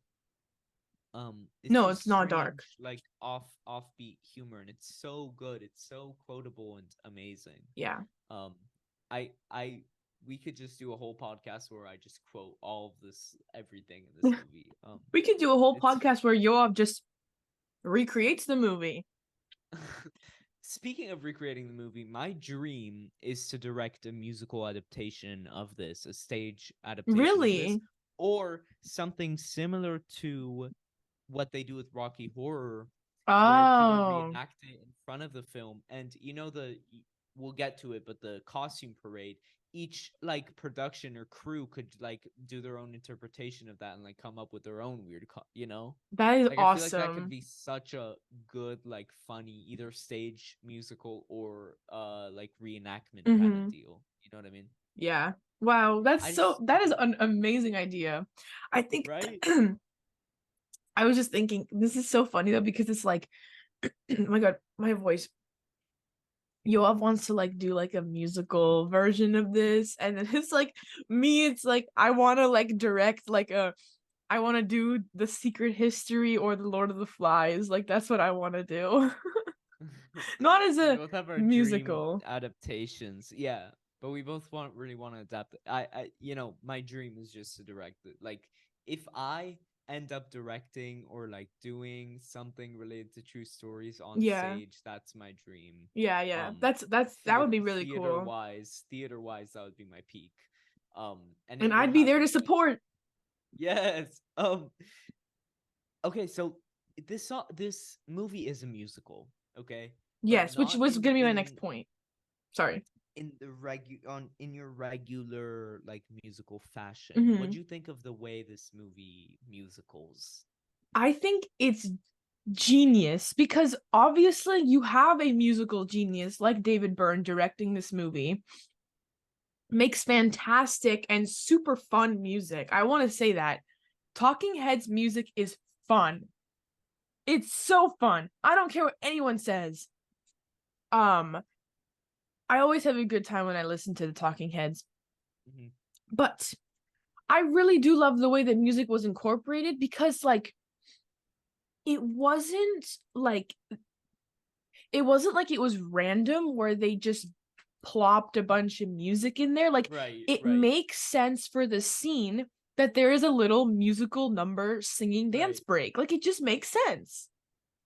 It's No, just it's not dark. strange, like offbeat humor, and it's so good. It's so quotable and amazing. Yeah. Um, I we could just do a whole podcast where I just quote all of this everything in this movie. We could do a whole It's podcast where Yoav just recreates the movie. Speaking of recreating the movie, my dream is to direct a musical adaptation of this, a stage adaptation of this, Really? or something similar to what they do with Rocky Horror, where people Oh, reenact it in front of the film. And we'll get to it, but the costume parade, each like production or crew could like do their own interpretation of that and like come up with their own weird, that is like I feel like that could awesome. be such a good like funny either stage musical or like reenactment kind of Mm-hmm. deal. You know what I mean? Yeah. Wow, I just that is an amazing idea. I think right? I was just thinking this is so funny though because it's like oh my god, my voice. Yoav wants to like do like a musical version of this, and then it's like me, it's like I want to like direct like a I want to do the Secret History or the Lord of the Flies. Like that's what I want to do. Not as We a both have our dream musical. adaptations. Yeah, but we both really want to adapt it. My dream is just to direct it. Like if I end up directing or like doing something related to true stories on Yeah. stage, that's my dream. Yeah. That's that would be really cool. Theater wise, that would be my peak. And And it will I'd be there happen to eventually. support. Yes. Okay, so this movie is a musical, okay? But Yes, which not was gonna be my next in point. Sorry. in your regular like musical fashion. What Hmm. do you think of the way this movie musicals? I think it's genius because obviously you have a musical genius like David Byrne directing this movie, makes fantastic and super fun music. I want to say that Talking Heads music is fun. It's so fun. I don't care what anyone says. Um, I always have a good time when I listen to the Talking Heads, Hmm. but I really do love the way that music was incorporated because like it wasn't like it wasn't like it was random where they just plopped a bunch of music in there. Like Right, it right, makes sense for the scene that there is a little musical number singing dance right. break. Like it just makes sense.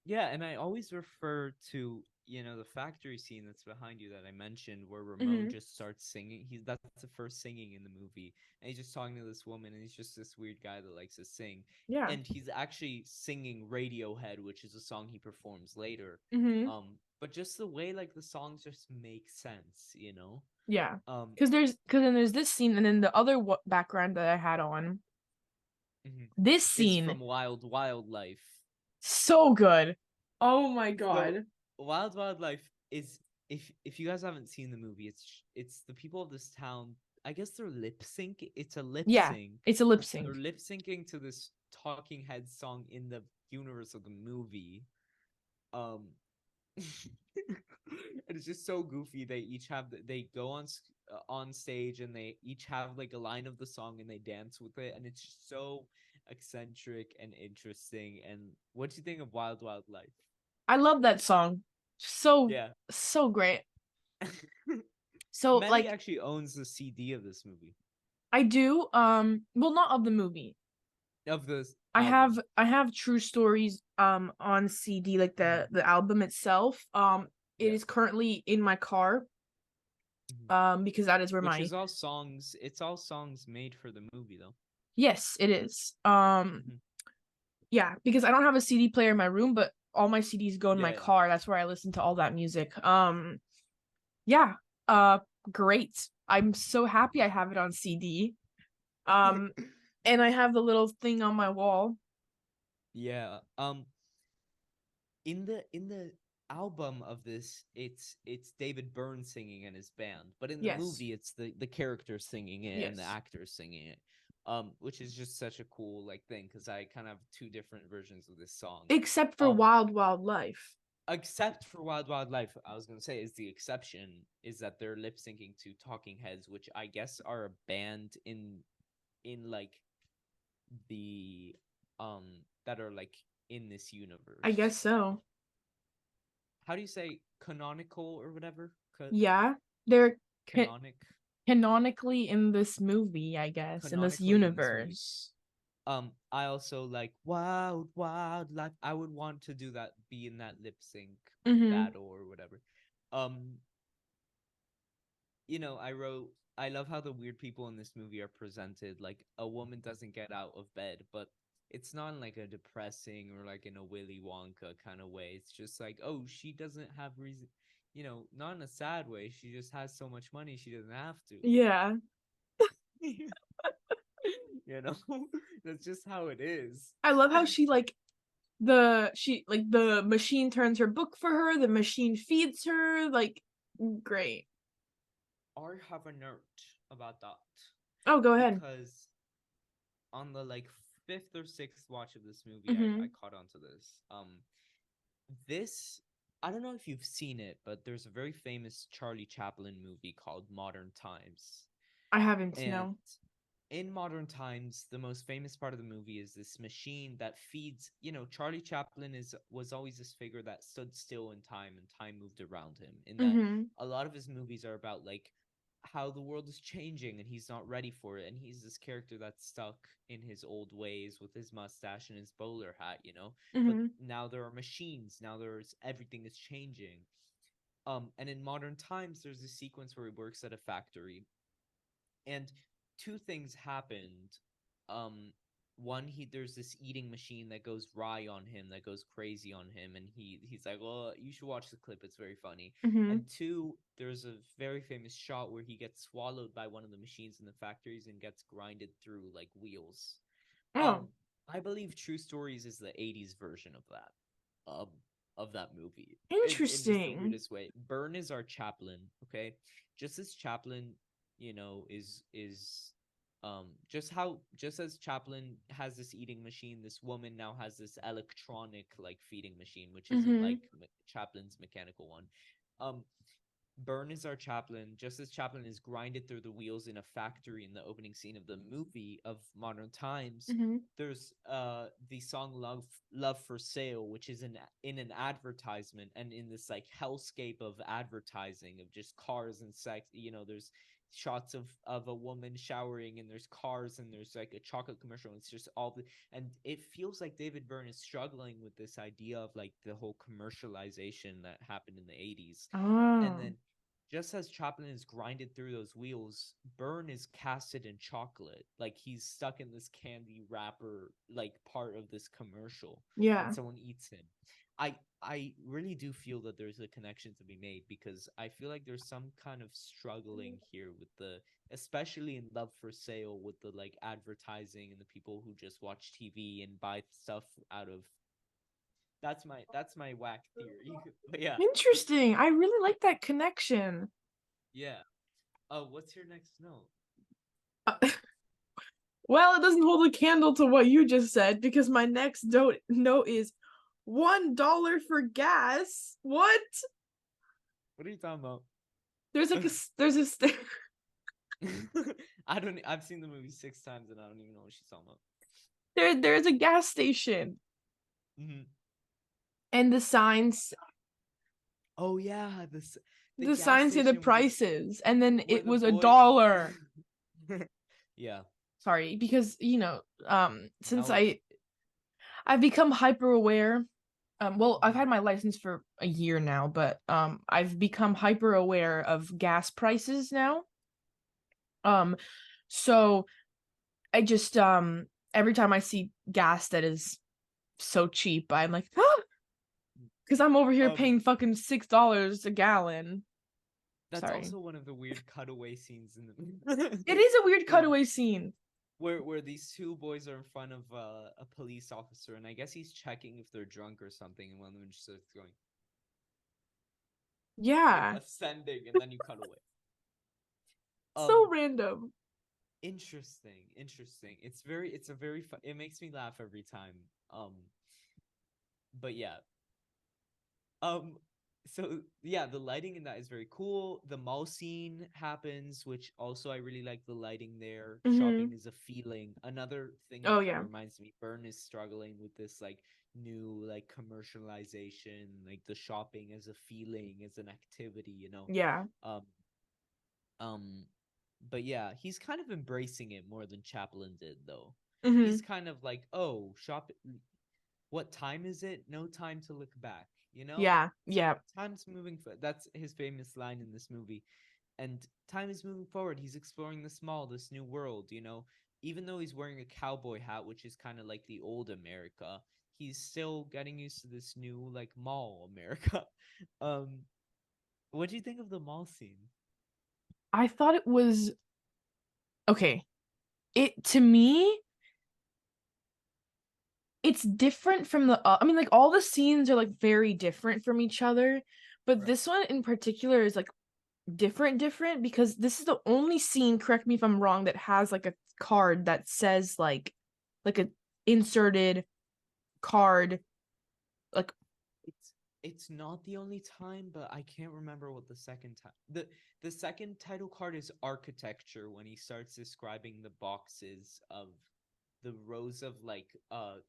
Yeah, and I always refer to, the factory scene that's behind you that I mentioned where Ramon Hmm. just starts singing. That's the first singing in the movie. And he's just talking to this woman and he's just this weird guy that likes to sing. Yeah. And he's actually singing Radiohead, which is a song he performs later. Hmm. But just the way like the songs just make sense, you know? Yeah. Um Because then there's this scene and then the other background that I had on mhm, this is scene from Wild Wild Life. so good. Oh my So god. Wild Wildlife is if you guys haven't seen the movie, it's the people of this town. I guess they're lip sync. It's a lip Yeah, sync. it's a lip They're sync. lip syncing to this Talking Heads song in the universe of the movie. Um, and it's just so goofy. They each have they go on stage and they each have like a line of the song and they dance with it, and it's just so eccentric and interesting. And what do you think of Wild Wild Life? I love that song. So Yeah. so great. So Meli like actually owns the CD of this movie, I do well not of the movie. of this album. I have True Stories on CD like Mhm. the album itself. It Yeah. is currently in my car Mhm. because that is where Which my is all songs. It's all songs made for the movie, though. yes, it is. Hmm. Yeah, because I don't have a CD player in my room, but all my CDs go in my Yeah. car. That's where I listen to all that music. Yeah. Great. I'm so happy I have it on CD. Um, and I have the little thing on my wall. Yeah. In the album of this, it's David Byrne singing and his band, but in the Yes. movie, it's the characters singing it and the Yes. actors singing it. Which is just such a cool like thing because I kind of have two different versions of this song. Except for Um, Wild Wild Life. except for Wild Wild Life, I was gonna say is the exception is that they're lip syncing to Talking Heads, which I guess are a band in like the that are like in this I guess universe. so. How do you say canonical or whatever? Yeah, they're ca- Canonic, canonically in this movie, I guess, in this canonically in this movie. universe. I also like Wild Wild Life. I would want to do that, be in that lip sync Mm-hmm. battle or whatever. Um, I wrote, I love how the weird people in this movie are presented. Like a woman doesn't get out of bed, but it's not in like a depressing or like in a Willy Wonka kind of way. It's just like, oh, she doesn't have reason, not in a sad way. She just has so much money she doesn't have to. Yeah. you know, that's just how it is. I love how the machine turns her book for her, the machine feeds her, like great. I have a note about that Oh, go ahead. because on the like fifth or sixth watch of this movie, I Mm-hmm. caught on to this. This I don't know if you've seen it, but there's a very famous Charlie Chaplin movie called Modern Times. I haven't, And no. in Modern Times, the most famous part of the movie is this machine that feeds, Charlie Chaplin is was always this figure that stood still in time and time moved around him. In that Mm-hmm. a lot of his movies are about like how the world is changing and he's not ready for it and he's this character that's stuck in his old ways with his mustache and his bowler hat. But Mm-hmm. now there are machines, now there's everything is changing. And in Modern Times there's a sequence where he works at a factory and two things happened. Um, one, he there's this eating machine that goes wry on him, that goes crazy on him, and he's like, "Well, you should watch the clip; it's very funny." Mm-hmm. And two, there's a very famous shot where he gets swallowed by one of the machines in the factories and gets grinded through like wheels. Oh, Um, I believe True Stories is the '80s version of that. Um, of that movie, in just the interesting. weirdest way. Byrne is our Chaplin, okay? Just as Chaplin is just as Chaplin has this eating machine, this woman now has this electronic like feeding machine, which isn't Mm-hmm. like Chaplin's mechanical one. Um, Byrne is our Chaplin, just as Chaplin is grinded through the wheels in a factory in the opening scene of the movie of Modern Times. Mm-hmm. There's the song Love for Sale, which is in an advertisement and in this like hellscape of advertising of just cars and sex. There's shots of a woman showering and there's cars and there's like a chocolate commercial. It's just and it feels like David Byrne is struggling with this idea of like the whole commercialization that happened in the 80s. And Oh, then just as Chaplin is grinded through those wheels, Byrne is casted in chocolate. Like he's stuck in this candy wrapper, like part of this commercial, and yeah. someone eats him. I really do feel that there's a connection to be made because I feel like there's some kind of struggling here with especially in Love for Sale, with the like advertising and the people who just watch TV and buy stuff out of. That's my whack theory. But yeah, Interesting. I really like that connection. yeah. Oh, what's your next note? Uh, well, it doesn't hold a candle to what you just said because my next note is $1 for gas. What? What are you talking about? There's like there's a I've seen the movie 6 times and I don't even know what she's talking about. there's a gas station Hmm. and Oh yeah, the the gas signs say the station prices and then where it the was a boy. dollar. Yeah. Sorry, because since Now. I've become hyper aware. Well, I've Mhm. had my license for a year now, but I've become hyper aware of gas prices now. Um, so I just every time I see gas that is so cheap, I'm like, ah, because I'm over here Um, paying fucking $6 a gallon. that's Sorry. also one of the weird cutaway scenes in the It is a weird where cutaway scene. where these two boys are in front of a police officer, and I guess he's checking if they're drunk or something, and one of them just starts going like Yeah. ascending, and then you cut away. So Um, random. interesting. It's a very fun. It makes me laugh every time. Um, but yeah. Um, so yeah, the lighting in that is very cool. The mall scene happens, which also I really like the lighting there. Shopping Mhm. is a feeling. Another thing Oh that kind yeah. of reminds me, Byrne is struggling with this like new like commercialization, like the shopping as a feeling, as an activity, you know. Yeah. Um um but yeah, he's kind of embracing it more than Chaplin did though. He's Mhm. kind of like, "Oh, shop what time is it? No time to look back." You know, Yeah. Yeah. time's moving. That's his famous line in this movie. And time is moving forward. He's exploring this mall, this new world. You know, even though he's wearing a cowboy hat, which is kind of like the old America, he's still getting used to this new like mall America. um, what do you think of the mall scene? I thought it was okay. It to me, it's different from the I mean like all the scenes are like very different from each other, but Right. this one in particular is like different because this is the only scene, correct me if I'm wrong, that has like a card that says like a inserted card like It's not the only time, but I can't remember what the second time. The second title card is architecture when he starts describing the boxes of the rows of like mhm.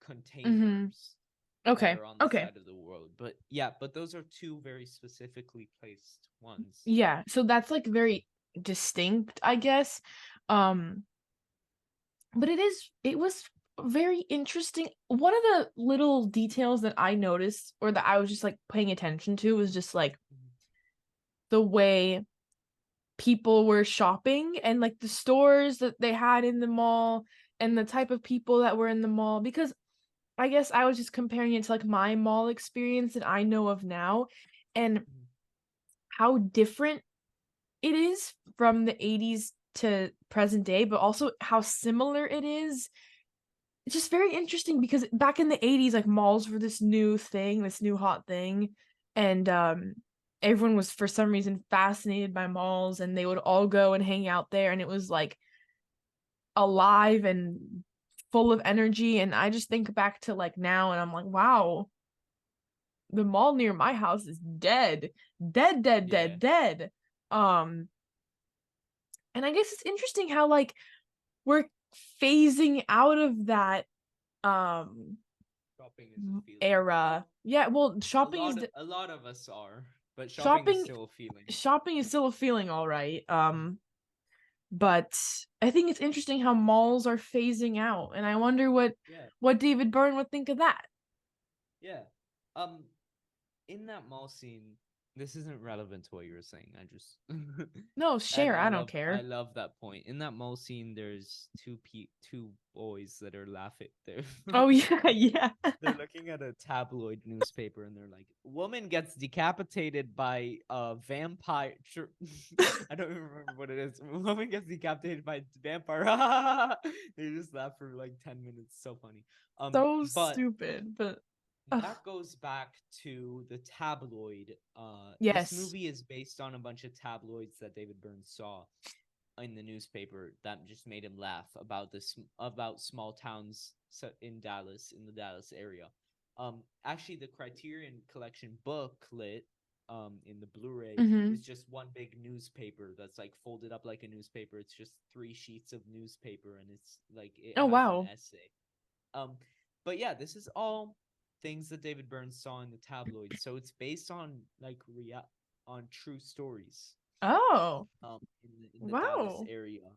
containers that Okay. are on the Okay. side of the road. But yeah, but those are two very specifically placed ones. Yeah, so that's like very distinct, I guess. Um but it was very interesting. One of the little details that I noticed or that I was just like paying attention to was just like Mhm. the way people were shopping and like the stores that they had in the mall and the type of people that were in the mall because I guess I was just comparing it to like my mall experience that I know of now and Mhm. how different it is from the 80s to present day, but also how similar it is. It's just very interesting because back in the 80s, like malls were this new thing, this new hot thing. And everyone was for some reason fascinated by malls and they would all go and hang out there and it was like alive and full of energy. And I just think back to like now and I'm like, wow, the mall near my house is dead. Dead, dead, Yeah, dead, dead. Um, and I guess it's interesting how like we're phasing out of that shopping is a feeling. era. Well, Yeah, well, shopping is a lot of us are, but shopping is shopping still a feeling. shopping is still a feeling all right. But I think it's interesting how malls are phasing out and I wonder Yeah, what David Byrne would think of that. yeah. Um, in that mall scene, this isn't relevant to what you were saying. I just No, and share, I don't I care. love that point. In that mall scene, there's two boys that are laughing. Oh yeah, yeah. They're looking at a tabloid newspaper and they're like, "Woman gets decapitated by a vampire." I don't even remember what it is. Woman gets decapitated by a vampire. They just laugh for like 10 minutes. So funny. So But stupid, but ugh, that goes back to the tabloid. This yes. movie is based on a bunch of tabloids that David Burns saw in the newspaper that just made him laugh about about small towns in Dallas, in the Dallas area. Actually, the Criterion Collection booklet in the Blu-ray Mhm. is just one big newspaper that's like folded up like a newspaper. It's just 3 sheets of newspaper, and it's like it Oh has an wow. essay. Um, but yeah, this is all things that David Burns saw in the tabloids. So it's based on like on true stories Oh. in the Dallas Wow. area.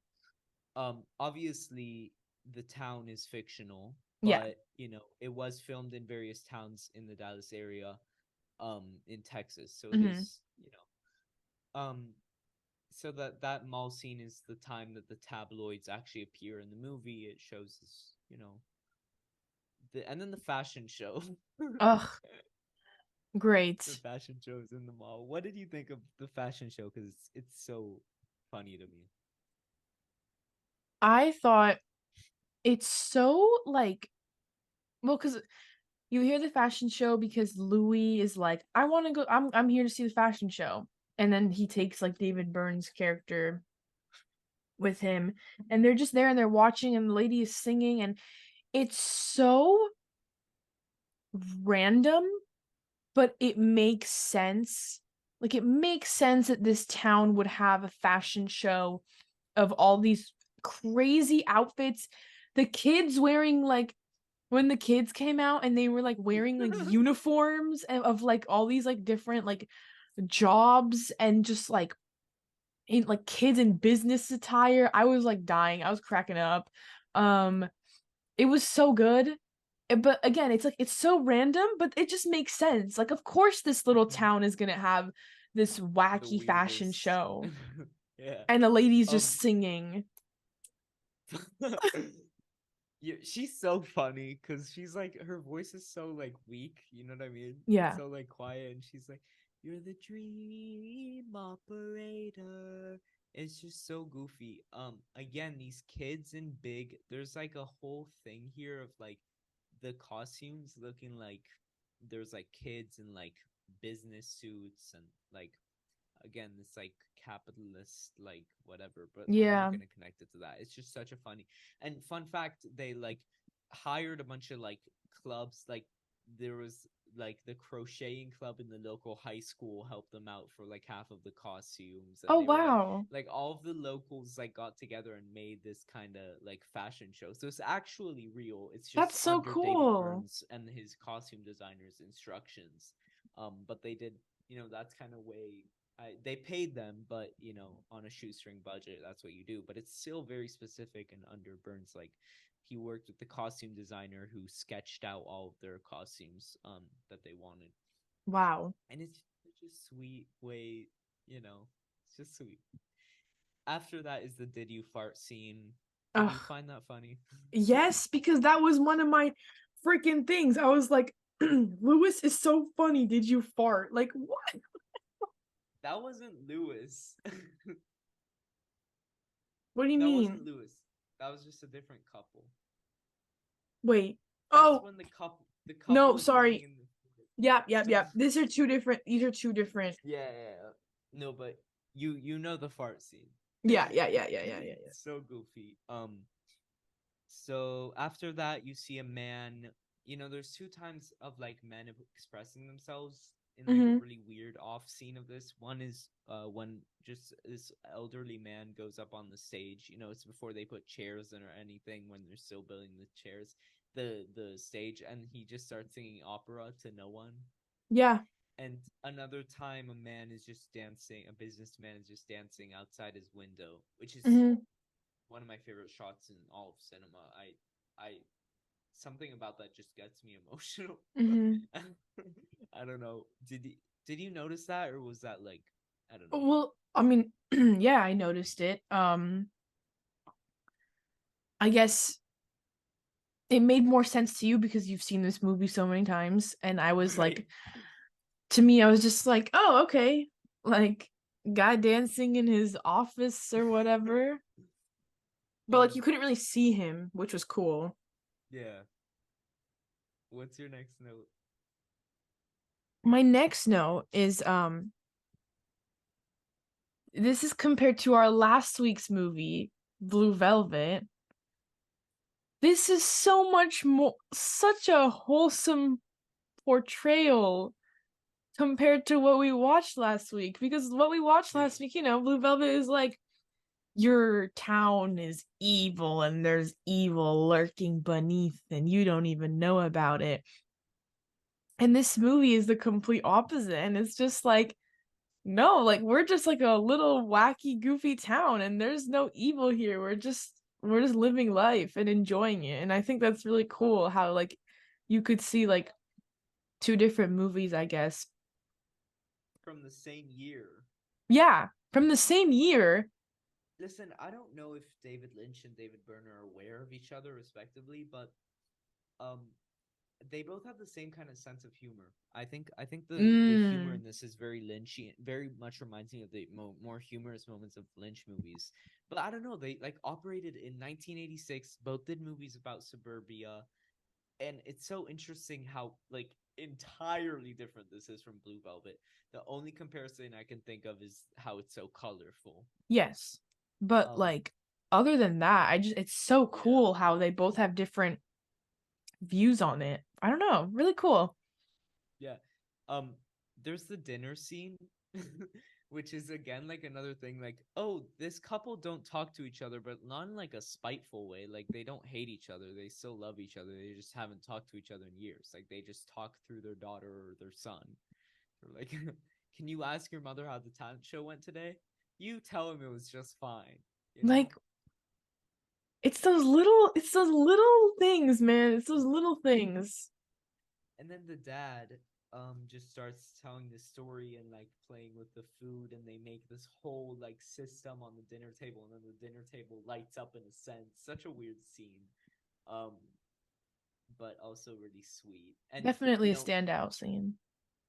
Obviously the town is fictional, Yeah. but you know, it was filmed in various towns in the Dallas area in Texas. So it Mhm. is, you know, so that mall scene is the time that the tabloids actually appear in the movie. It shows this, you know, and then the fashion show. Ugh, The great. fashion show is in the mall. What did you think of the fashion show? Because it's so funny to me. I thought it's so like well, because you hear the fashion show because Louis is like, I want to go. I'm here to see the fashion show, and then he takes like David Byrne's character with him, and they're just there and they're watching, and the lady is singing, and it's so random but it makes sense. Like, it makes sense that this town would have a fashion show of all these crazy outfits. The kids wearing like when the kids came out and they were like wearing like uniforms of like all these like different like jobs and just like in like kids in business attire. I was like dying. I was cracking up. Um it was so good. But again, it's like it's so random, but it just makes sense. Like of course this little Mhm. town is going to have this The wacky fashion weirdest. show Yeah. and a lady's just Um singing. yeah, she's so funny because she's like her voice is so like weak, you know what I mean? It's Yeah. so like quiet and she's like, "You're the dream operator." It's just so goofy. Again, these kids in big, there's like a whole thing here of like the costumes looking like there's like kids in like business suits and like again this like capitalist like whatever, but I'm not Yeah. going to connect it to that. It's just such a funny and fun fact. They like hired a bunch of like clubs, like there was like the crocheting club in the local high school helped them out for like half of the costumes, and Oh they were wow. like all of the locals like got together and made this kind of like fashion show, so it's actually real. It's That's just so under David cool. Burns and his costume designer's instructions. But they did, that's kind of way they paid them, but on a shoestring budget, that's what you do. But it's still very specific and under Burns. Like he worked with the costume designer who sketched out all of their costumes that they wanted, Wow. and it's such a sweet way. It's just sweet. After that is the "Did you fart" scene. Did you Ugh. find that funny? Yes, because that was one of my freaking things. I was like, Lewis is so funny. Did you fart? Like, what? That wasn't Lewis. What do you That mean? wasn't Lewis. That was just a different couple. Wait. That's Oh, when the couple no, was running sorry. in Yep, yep, the yep. These are two different. Yeah. No, but you know the fart scene. Yeah, yeah, yeah, yeah, yeah, yeah, yeah. So goofy. So after that you see a man, there's two times of like men expressing themselves in like a Mm-hmm. really weird off scene of this. One is when just this elderly man goes up on the stage. It's before they put chairs in or anything, when they're still building the chairs, the stage, and he just starts singing opera to no one. Yeah. And another time, a businessman is just dancing outside his window, which is Mm-hmm. one of my favorite shots in all of cinema. I, something about that just gets me emotional. Mm-hmm. I don't know. Did you notice that, or was that like, I don't know. Well, I mean, yeah, I noticed it. I guess it made more sense to you because you've seen this movie so many times, and I was Right? like, to me, I was just like, oh, okay, like guy dancing in his office or whatever. But like, you couldn't really see him, which was cool. Yeah. What's your next note? My next note is this is compared to our last week's movie, Blue Velvet. This is so much more, such a wholesome portrayal compared to what we watched last week. Because what we watched Yeah. last week, Blue Velvet is like your town is evil and there's evil lurking beneath and you don't even know about it. And this movie is the complete opposite. And it's just like, no, like we're just like a little wacky, goofy town and there's no evil here. We're just living life and enjoying it. And I think that's really cool how like you could see like two different movies, I guess. From the same year. Yeah, from the same year. Listen, I don't know if David Lynch and David Byrne are aware of each other respectively, but um they both have the same kind of sense of humor. I think the humor Mm. in this is very Lynchy, very much reminds me of the more humorous moments of Lynch movies. But I don't know, they like operated in 1986, both did movies about suburbia, and it's so interesting how like entirely different this is from Blue Velvet. The only comparison I can think of is how it's so colorful. Yes. But Um like other than that, it's so yeah. cool how they both have different views on it. I don't know, really cool. Yeah. Um, there's the dinner scene, which is again like another thing. Like, oh, this couple don't talk to each other, but not in like a spiteful way. Like they don't hate each other. They still love each other. They just haven't talked to each other in years. Like they just talk through their daughter or their son. Or like, can you ask your mother how the talent show went today? You tell him it was just fine. You know. Like, it's those little things, man. It's those little things. And then the dad just starts telling the story and like playing with the food, and they make this whole like system on the dinner table, and then the dinner table lights up in a sense. Such a weird scene. Um but also really sweet. And Definitely a standout scene.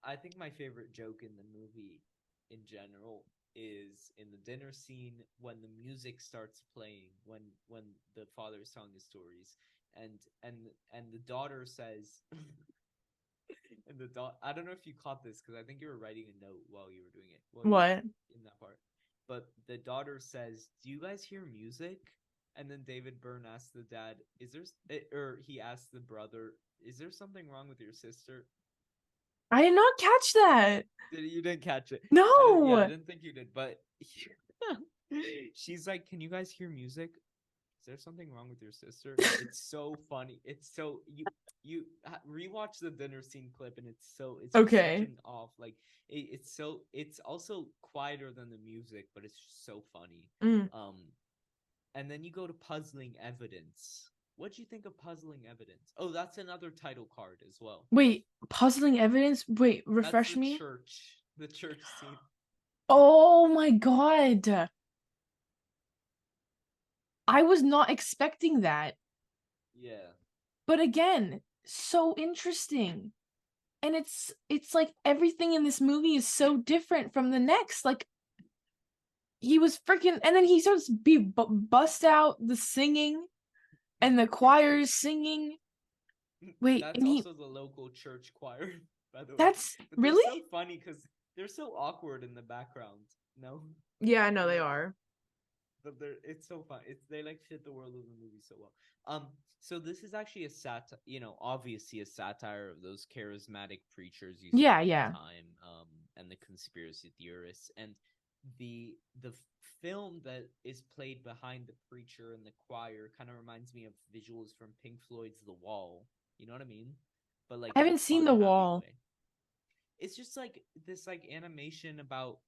I think my favorite joke in the movie in general is in the dinner scene when the music starts playing, when the father is telling the stories, and and and the daughter says and I don't know if you caught this because I think you were writing a note while you were doing it, while you were What? in that part. But the daughter says, "Do you guys hear music?" And then David Byrne asks the dad, "Is there?" Or he asks the brother, "Is there something wrong with your sister?" I did not catch that. You didn't catch it. I didn't. Yeah, I No. didn't think you did. But she's like, "Can you guys hear music? Is there something wrong with your sister?" It's so funny. It's so rewatch the dinner scene clip, and it's just such Okay. an off like it's also quieter than the music, but it's just so funny. Mm. Um, and then you go to puzzling evidence. What do you think of puzzling evidence? Oh, that's another title card as well. Wait, puzzling evidence? Wait, That's refresh me. the church scene. Oh my god. I was not expecting that. Yeah. But again, so interesting. And it's like everything in this movie is so different from the next. Like he was freaking, and then he starts bust out the singing and the choirs singing. Wait, That's and he also the local church choir, by the way. that's But they're really? so funny because they're so awkward in the background. No, Yeah, I know they're they like, are. but it's so fun. It's they like fit the world of the movie so well. So this is actually a obviously a satire of those charismatic preachers you see Yeah, all the yeah. time, and the conspiracy theorists, and the film that is played behind the preacher and the choir kind of reminds me of visuals from Pink Floyd's The Wall. You know what I mean? But like I in a haven't seen fun, The happy Wall. way. It's just like this like animation about,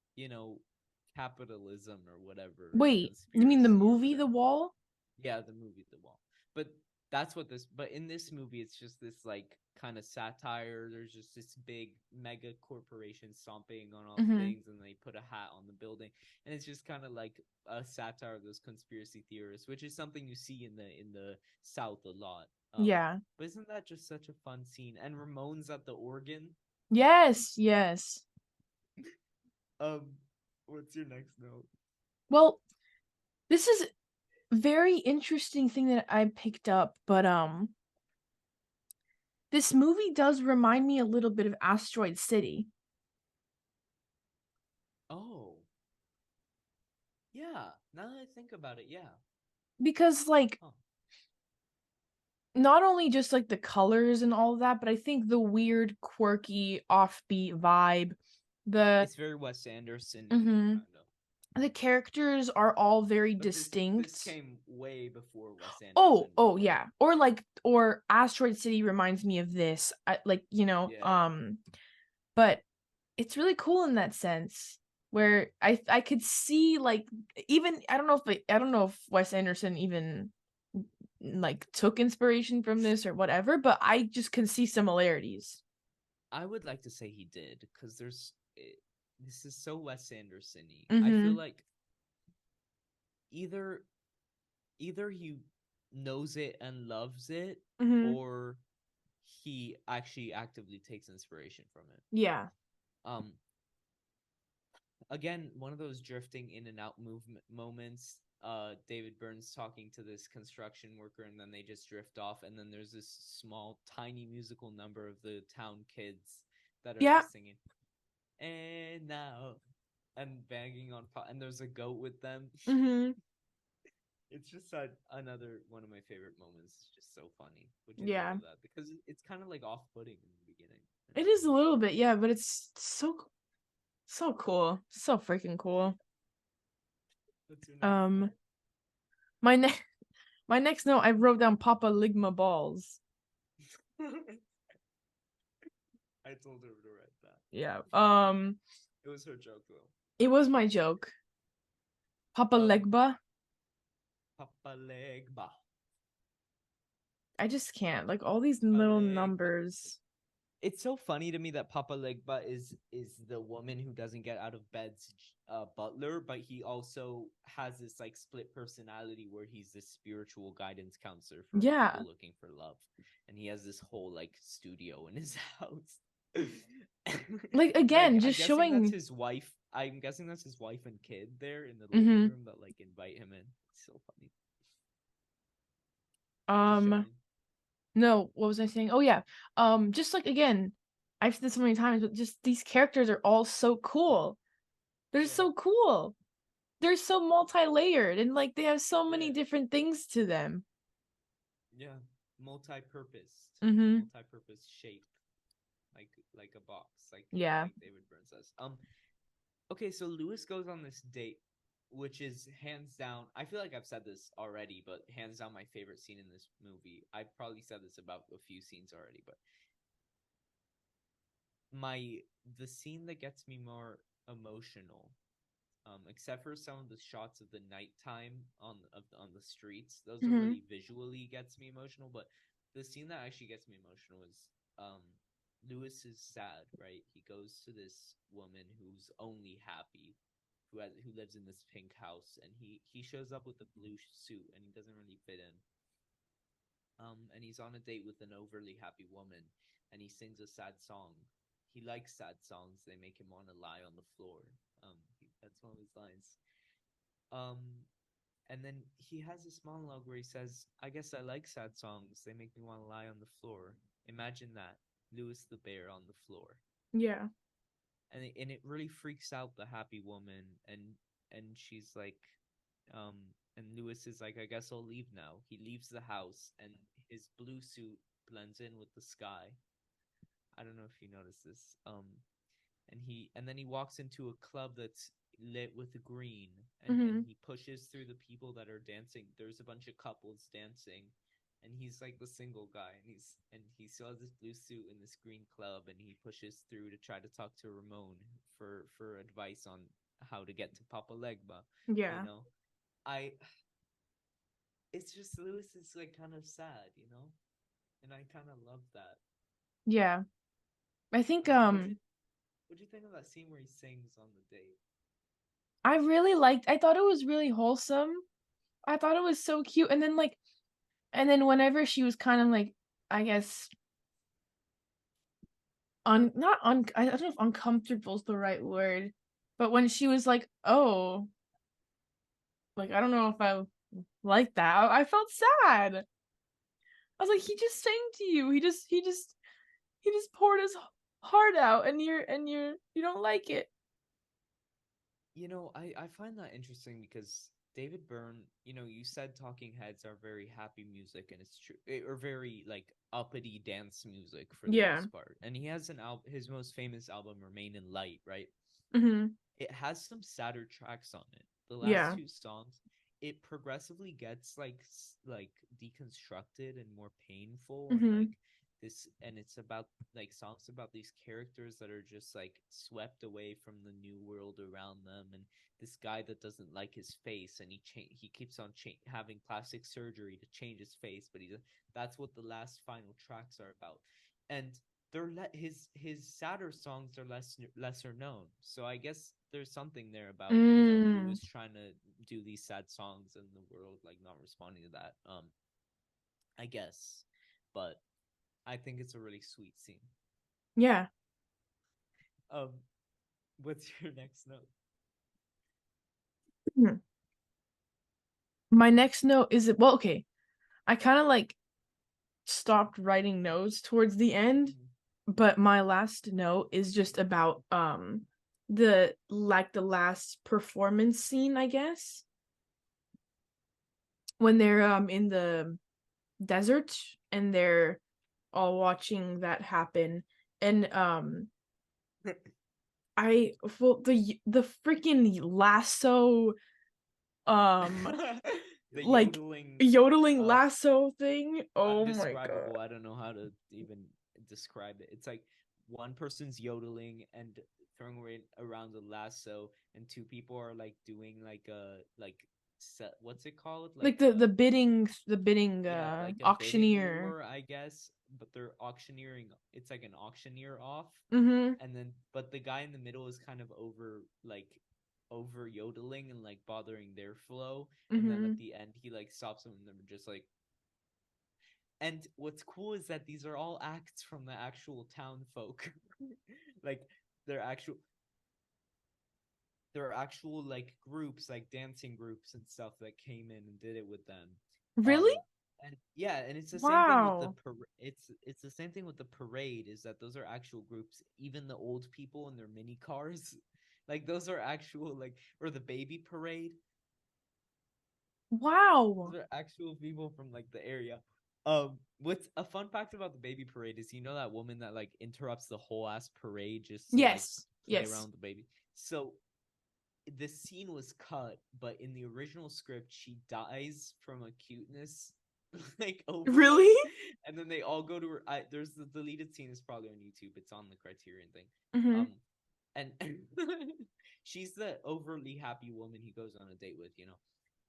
capitalism or whatever, or Wait, you mean the conspiracy or movie The whatever. Wall? Yeah, the movie The Wall. But but in this movie it's just this like kind of satire. There's just this big mega corporation stomping on all Mm-hmm. things, and they put a hat on the building, and it's just kind of like a satire of those conspiracy theorists, which is something you see in the South a lot. Yeah. But isn't that just such a fun scene? And Ramon's at the organ. Yes, yes. Um, what's your next note? Well, this is very interesting thing that I picked up, but this movie does remind me a little bit of Asteroid City Oh, yeah. Now that I think about it, yeah. because like Huh. not only just like the colors and all of that, but I think the weird, quirky, offbeat vibe, the It's very Wes Anderson-y, mhm, kind of. the characters are all very But this distinct. came way before Wes Oh, Anderson, by the oh way. yeah. Or Asteroid City reminds me of this. Yeah. But it's really cool in that sense where I could see like even I don't know if Wes Anderson even like took inspiration from this or whatever, but I just can see similarities. I would like to say he did, because this is so Wes Anderson-y. I feel Mhm. like either he knows it and loves it, Mhm. or he actually actively takes inspiration from it. Yeah. Um, Again, one of those drifting in and out movement moments. David Burns talking to this construction worker, and then they just drift off, and then there's this small, tiny musical number of the town kids that are Yeah. just singing, and now, and banging on pot, and there's a goat with them. Mhm. It's just another one of my favorite moments. It's just so funny. What do you think Yeah. of that? Because it's kind of like off-putting in the beginning. It is a little bit, yeah, but it's so cool. So freaking cool. What's your next Um note? my next my next note I wrote down Papa Ligma balls. I told her to write that. Yeah. It was her joke though. It was my joke. Papa Um, Legba. Papa Legba. I just can't. Like all these Papa little Legba. numbers. It's so funny to me that Papa Legba is the woman who doesn't get out of bed's butler, but he also has this like split personality where he's this spiritual guidance counselor for Yeah. people looking for love, and he has this whole like studio in his house. Like again, just showing. His wife. I'm guessing that's his wife and kid there in the living Mm-hmm. room that like invite him in. It's so funny. Just Um, showing. no, what was I saying? Oh yeah. Just like again, I've said this so many times, but just these characters are all so cool. They're Yeah. so cool. They're so multi-layered and like they have so many Yeah. different things to them. Yeah. Multi-purposed. Mm-hmm. Multi-purpose shape. Like a box. Yeah. Like David Byrne says. Okay, so Lewis goes on this date, which is hands down. I feel like I've said this already, but hands down my favorite scene in this movie. I've probably said this about a few scenes already, but the scene that gets me more emotional, except for some of the shots of the nighttime on the streets, those are Mm-hmm. really visually gets me emotional. But the scene that actually gets me emotional is Lewis is sad, right? He goes to this woman who's only happy, who lives in this pink house, and he shows up with a blue suit, and he doesn't really fit in. And he's on a date with an overly happy woman, and he sings a sad song. He likes sad songs; they make him want to lie on the floor. That's one of his lines. Um, and then he has this monologue where he says, "I guess I like sad songs. They make me want to lie on the floor." Imagine that, Lewis the bear on the floor, Yeah. and it really freaks out the happy woman, and she's like, um, and Lewis is like, "I guess I'll leave now." He leaves the house, and his blue suit blends in with the sky. I don't know if you noticed this. And then he walks into a club that's lit with green, and Mm-hmm. he pushes through the people that are dancing. There's a bunch of couples dancing, and he's like the single guy, and he still has this blue suit in this green club, and he pushes through to try to talk to Ramon for advice on how to get to Papa Legba. You Yeah. know, I it's just Lewis is like kind of sad, and I kind of love that. Yeah. I think What'd you think of that scene where he sings on the date? I thought it was really wholesome. I thought it was so cute. And then whenever she was kind of like, I guess not I don't know if uncomfortable is the right word, but when she was like, "Oh, like I don't know if I like that." I felt sad. I was like, "He just sang to you. He just poured his heart out and you don't like it." I find that interesting because David Byrne, you said Talking Heads are very happy music, and it's true, or very like uppity dance music for the Yeah. most part. And he has his most famous album, Remain in Light, right? Mhm. It has some sadder tracks on it. The last Yeah. two songs, it progressively gets like deconstructed and more painful, and Mhm. and it's about like songs about these characters that are just like swept away from the new world around them, and this guy that doesn't like his face, and he keeps on having plastic surgery to change his face, but that's what the last final tracks are about. And his sadder songs are lesser known. So I guess there's something there about Mm. Lewis trying to do these sad songs and the world like not responding to that. I guess, but I think it's a really sweet scene. Yeah. Um, what's your next note? Hmm. My next note is well, okay. I kind of like stopped writing notes towards the end, Mhm. but my last note is just about the last performance scene, I guess, when they're in the desert and they're all watching that happen, And the freaking lasso The like yodeling, yodeling lasso thing. Oh my god. undescribable. I don't know how to even describe it. It's like one person's yodeling and throwing around the lasso, and two people are like doing like a what's it called? Like Like the bidding yeah, like a bidding auctioneer. war, I guess. But they're auctioneering. It's like an auctioneer off, Mm-hmm. and then but the guy in the middle is kind of over yodeling and like bothering their flow, and then Mm-hmm. at the end he like stops them and they're just like. And what's cool is that these are all acts from the actual town folk. Like they're actual there are actual like groups, like dancing groups and stuff that came in and did it with them. Really? Um and yeah, and it's the same thing with the Wow. it's the same thing with the parade, is that those are actual groups, even the old people in their mini cars. Like those are actual, like, or the baby parade. Wow. Those are actual people from like the area. What's a fun fact about the baby parade is, you know, that woman that like interrupts the whole ass parade just to like Yes. play Yes. around with the baby. So the scene was cut, but in the original script, she dies from a cuteness like overdose, Really? and then they all go to her. There's the deleted scene is probably on YouTube. It's on the Criterion thing. Mm-hmm. Um, and she's the overly happy woman he goes on a date with, you know.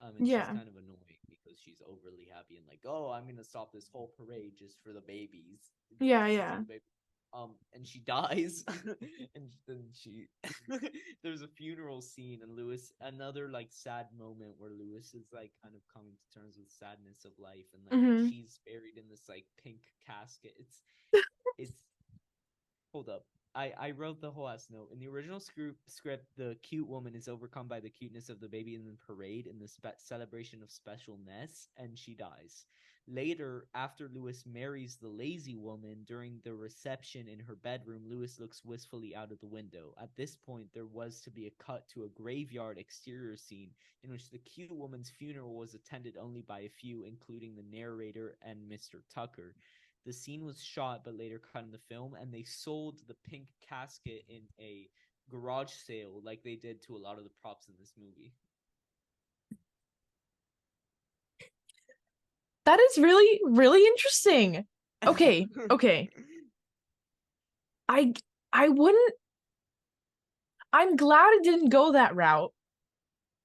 And she's Yeah. kind of annoying because she's overly happy and like, oh, I'm gonna stop this whole parade just for the babies, Yeah, just to see yeah. the baby. And she dies, and then she there's a funeral scene, and Lewis, another like sad moment where Lewis is like kind of coming to terms with sadness of life, and like Mm-hmm. she's buried in this like pink casket. It's hold up. I wrote the whole ass note. In the original script, the cute woman is overcome by the cuteness of the baby in the parade in the celebration of specialness, and she dies. Later, after Lewis marries the lazy woman during the reception in her bedroom, Lewis looks wistfully out of the window. At this point, there was to be a cut to a graveyard exterior scene in which the cute woman's funeral was attended only by a few, including the narrator and Mr. Tucker. The scene was shot but later cut in the film, and they sold the pink casket in a garage sale like they did to a lot of the props in this movie. That is really, really interesting. Okay, okay. I I wouldn't I'm glad it didn't go that route.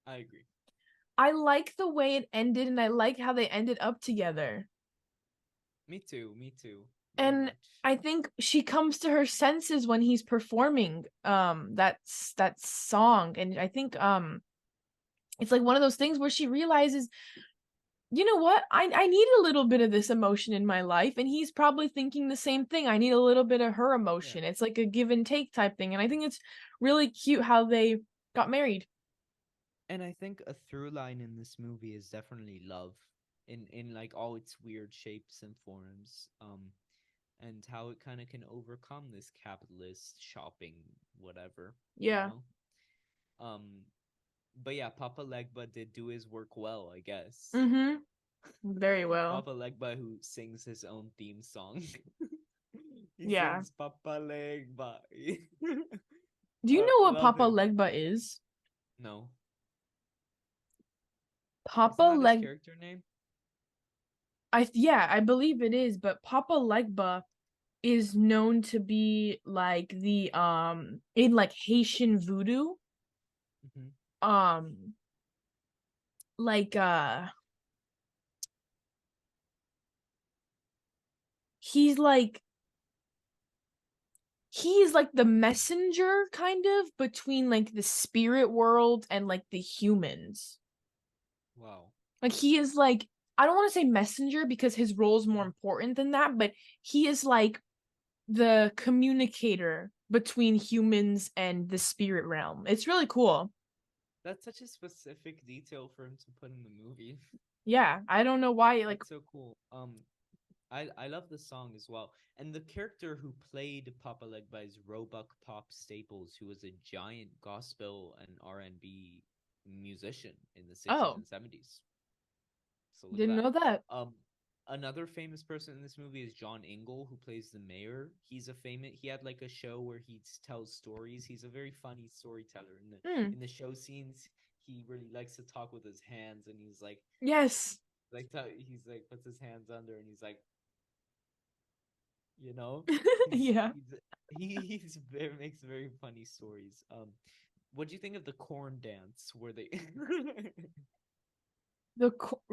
I agree. I like the way it ended and I like how they ended up together. Me too. Me too. Very And much. I think she comes to her senses when he's performing that song, and I think it's like one of those things where she realizes, you know what, I need a little bit of this emotion in my life, and he's probably thinking the same thing. I need a little bit of her Yeah. emotion. It's like a give and take type thing, and I think it's really cute how they got married. And I think a through line in this movie is definitely love in like all its weird shapes and forms. And how it kind of can overcome this capitalist shopping whatever, you Yeah. know? Um but yeah, Papa Legba did do his work well, I guess. Mm-hmm. Very well. Papa Legba, who sings his own theme song. He Yeah. sings Papa Legba. Do you know what Love Papa him. Legba is? No. Papa Isn't that his Leg character name? yeah, I believe it is, but Papa Legba is known to be like the in like Haitian voodoo. Mm-hmm. Um like he's like he's like the messenger kind of between like the spirit world and like the humans. Wow. Like he is like, I don't want to say messenger because his role is more Mhm. important than that, but he is like the communicator between humans and the spirit realm. It's really cool. That's such a specific detail for him to put in the movie. Yeah, I don't know why like That's so cool. I love the song as well. And the character who played Papa Legba is Roebuck Pop Staples, who was a giant gospel and R&B musician in the 60s oh, and 70s. So look at didn't that. know that. Um Another famous person in this movie is John Ingle, who plays the mayor. He had like a show where he tells stories. He's a very funny storyteller. Hmm. In the show scenes, he really likes to talk with his hands, and he's Yes. he's like puts his hands under, and he's like, you know, Yeah. he's very makes very funny stories. What do you think of the corn dance where they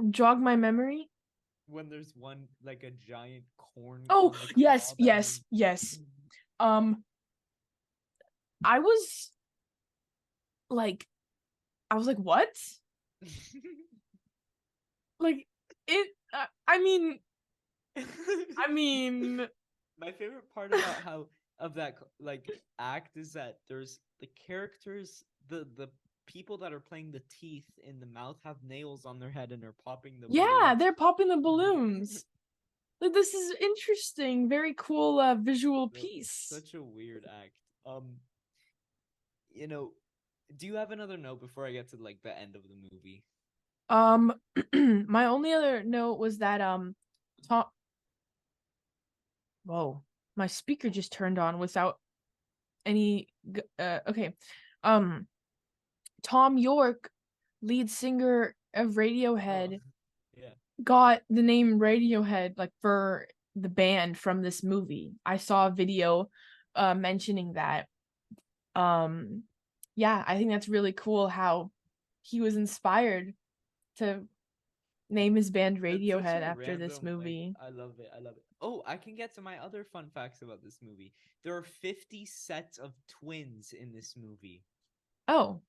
Jog my memory. when there's one like a giant corn Oh, on the yes, cob and yes, yes. Um, I was like, what? Like it. I mean, My favorite part about how of that like act is that there's the characters, the people that are playing the teeth in the mouth have nails on their head and are popping the yeah, balloons. they're popping the balloons. Like, this is interesting. Very cool visual So, piece. such a weird act. You know, do you have another note before I get to like the end of the movie? Um, my only other note was that Tom. Whoa, my speaker just turned on without any. Okay, um, Tom York, lead singer of Oh, Radiohead, yeah. got the name Radiohead like for the band from this movie. I saw a video mentioning that. Um yeah, I think that's really cool how he was inspired to name his band That's such Radiohead a after this random, like, movie. I love it. I love it. Oh, I can get to my other fun facts about this movie. There are 50 sets of twins in this movie. Oh.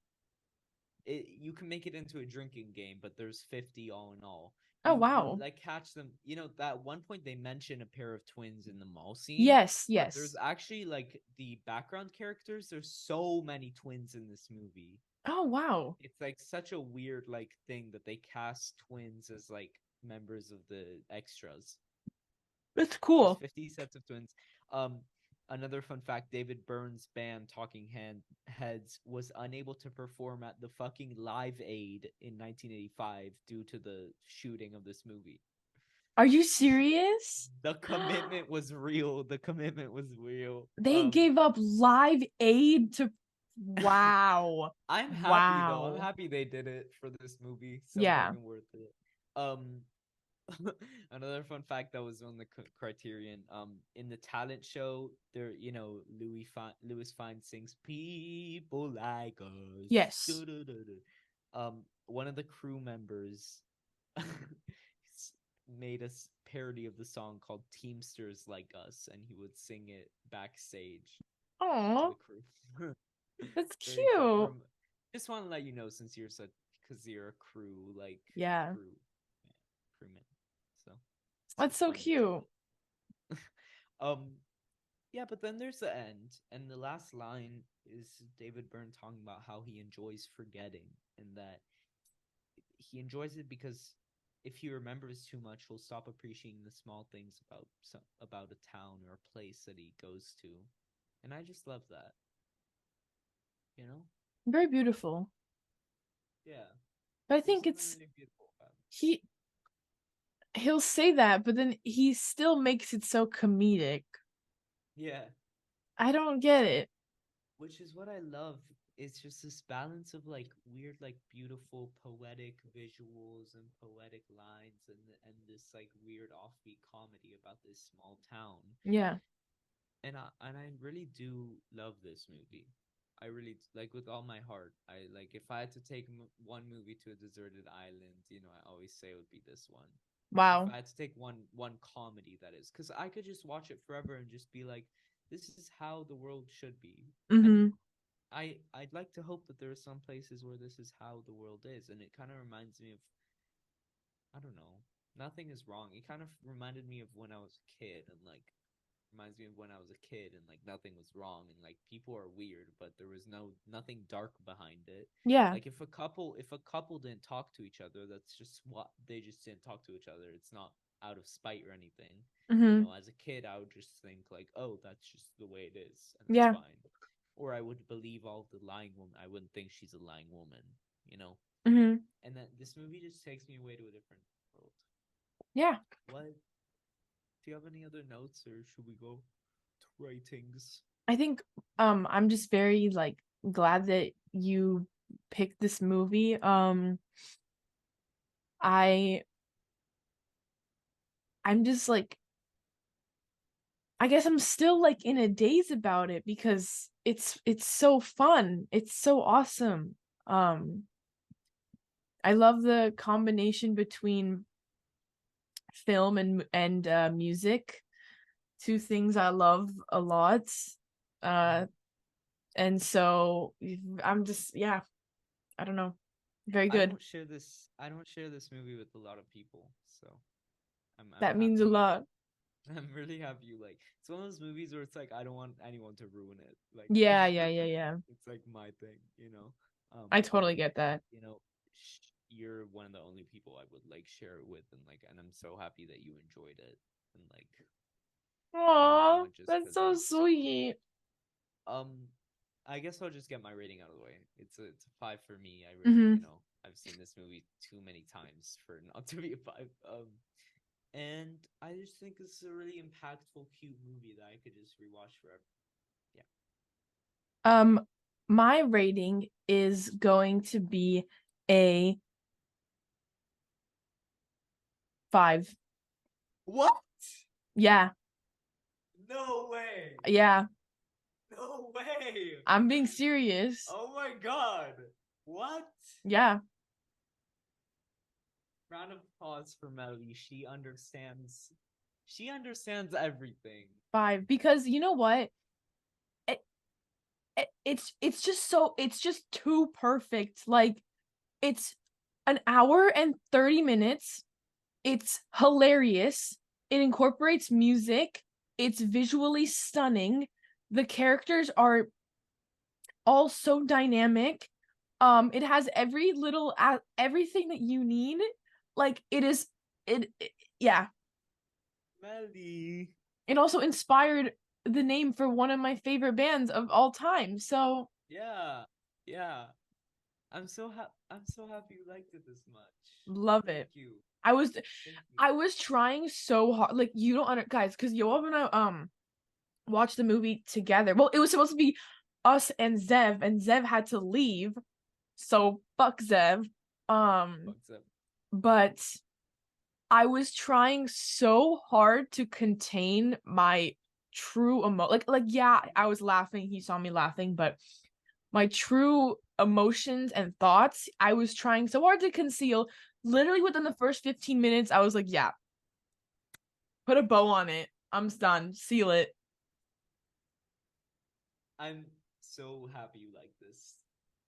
You can make it into a drinking game, but there's 50 all in all. Oh You wow. like catch them. You know, that one point they mention a pair of twins in the mall scene, Yes, but there's yes. actually like the background characters. There's so many twins in this movie. Oh wow. It's like such a weird like thing that they cast twins as like members of the extras. That's There's cool. 50 sets of twins. Um, Another fun fact: David Byrne's band Talking Heads was unable to perform at the fucking Live Aid in 1985 due to the shooting of this movie. Are you serious? The commitment was real. The commitment was real. They gave up Live Aid to wow. I'm happy though. I'm Wow. happy they did it for this movie. So Yeah. fucking worth it. Um, Another fun fact that was on the Criterion. In the talent show, there, Louis Fine sings "People Like Us." Yes. One of the crew members made a parody of the song called "Teamsters Like Us," and he would sing it backstage to Oh, the crew. that's Very fun. cute. Just want to let you know since because you're a crew Yeah. crew crewman. So it's That's just so funny to cute. um yeah, but then there's the end, and the last line is David Byrne talking about how he enjoys forgetting, and that he enjoys it because if he remembers too much, he'll stop appreciating the small things about a town or a place that he goes to, and I just love that, you know? Very beautiful. Yeah, But I there's think something it's really beautiful about it. he he'll say that, but then he still makes it so comedic. Yeah, I don't get it. which is what I love. It's just this balance of like weird, like beautiful poetic visuals and poetic lines, and this like weird offbeat comedy about this small town. Yeah. And I really do love this movie. I really like with all my heart. I like if I had to take one movie to a deserted island, I always say it would be this one. If Wow. I had to take one comedy, that is, because I could just watch it forever and just be like, this is how the world should be. And Mm-hmm. I'd like to hope that there are some places where this is how the world is, and it kind of reminds me of, I don't know, nothing is wrong. It kind of reminded me of when I was a kid, and like reminds me of when I was a kid, and like nothing was wrong, and like people are weird, but there was nothing dark behind it. Yeah. Like if a couple didn't talk to each other, that's just what they just didn't talk to each other. It's not out of spite or anything. Mm-hmm. As a kid, I would just think like, oh, that's just the way it is, and that's Yeah. fine. Or I would believe all the lying woman. I wouldn't think she's a lying woman, you know. Mm-hmm. And that this movie just takes me away to a different world. Yeah. What? Do you have any other notes, or should we go to ratings? I think I'm just very like glad that you picked this movie. I'm just like I guess I'm still like in a daze about it because it's so fun. It's so awesome. I love the combination between film and music. Two things I love a lot. Uh and so I'm just I don't know. Very I good. don't share this. I don't share this movie with a lot of people, so I'm That means a happy. lot. I'm really happy you like. It's one of those movies where it's like I don't want anyone to ruin it. Like, Yeah. it's like my thing, you know. I And totally get that. you know, you're one of the only people I would like share it with, and I'm so happy that you enjoyed it, and like Aw, not just that's because so sweet. um, I guess I'll just get my rating out of the way. It's a 5 for me. Mm-hmm. I've seen this movie too many times for it not to be a 5. And I just think it's a really impactful, cute movie that I could just rewatch forever. Yeah. My rating is going to be a 5. What? Yeah, No way. yeah. No way. I'm being serious. Oh my god. What? Yeah, Round of applause for Meli. She understands. She understands everything. 5 because you know what? It's just it's just too perfect. Like it's an hour and 30 minutes. It's hilarious. It incorporates music. It's visually stunning. The characters are all so dynamic. It has every little everything that you need. Like it yeah. Meli. It also inspired the name for one of my favorite bands of all time. So Yeah. Yeah. I'm so happy you liked it this much. love Thank it. you. I was Thank you. I was trying so hard. Like you don't under guys, because Yoav and I watched the movie together. Well, it was supposed to be us and Zev had to leave. So fuck Zev. Um, Fucks up. but I was trying so hard to contain my true like yeah, I was laughing. He saw me laughing, but my true emotions and thoughts, I was trying so hard to conceal. Literally within the first 15 minutes, I was like, yeah, put a bow on it. I'm done. Seal it. I'm so happy you like this.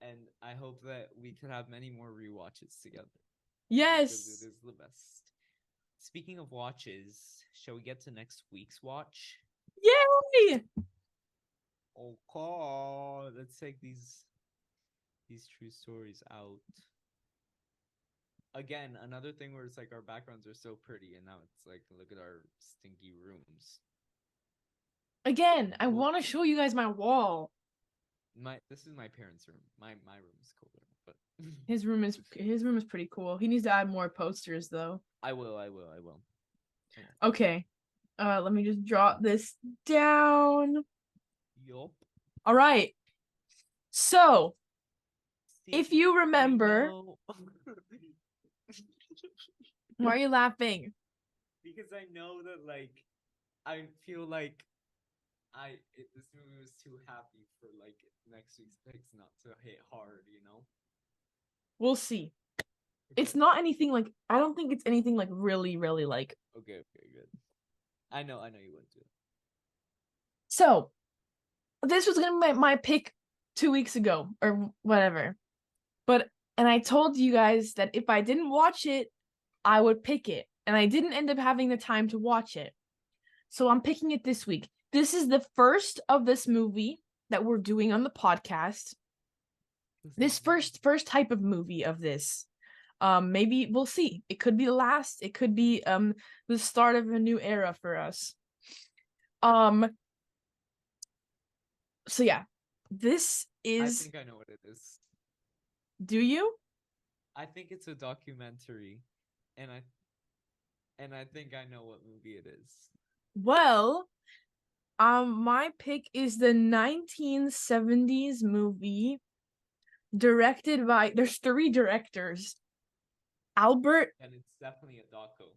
And I hope that we could have many more rewatches together because it Yes. is the best. Speaking of watches, shall we get to next week's watch? Yay! Okay, let's take these true stories out. Again, another thing where it's like our backgrounds are so pretty, and now it's like look at our stinky rooms. Again, I Well, want to show you guys my wall. this is my parents' room. My room is cooler, but His room is pretty cool. He needs to add more posters though. I will. I will. I will. Okay. Let me just jot this down. Yup. All right. So, See, if you I remember, know. why are you laughing? Because I know that, like, I feel like this movie was too happy for like next week's picks not to hit hard, you know? We'll see. It's Okay. not anything like I don't think it's anything like really, really like. Okay, okay, good. I know you wouldn't do it. So, this was gonna be my pick 2 weeks ago or whatever. But and I told you guys that if I didn't watch it, I would pick it. And I didn't end up having the time to watch it. So I'm picking it this week. This is the first of this movie that we're doing on the podcast. This first type of movie of this. Maybe we'll see. It could be the last. It could be the start of a new era for us. Um so yeah. This I is think I know what it is. do you? I think it's a documentary, and and I think I know what movie it is. Well, my pick is the 1970s movie directed by, there's three directors. Albert, And it's definitely a doco.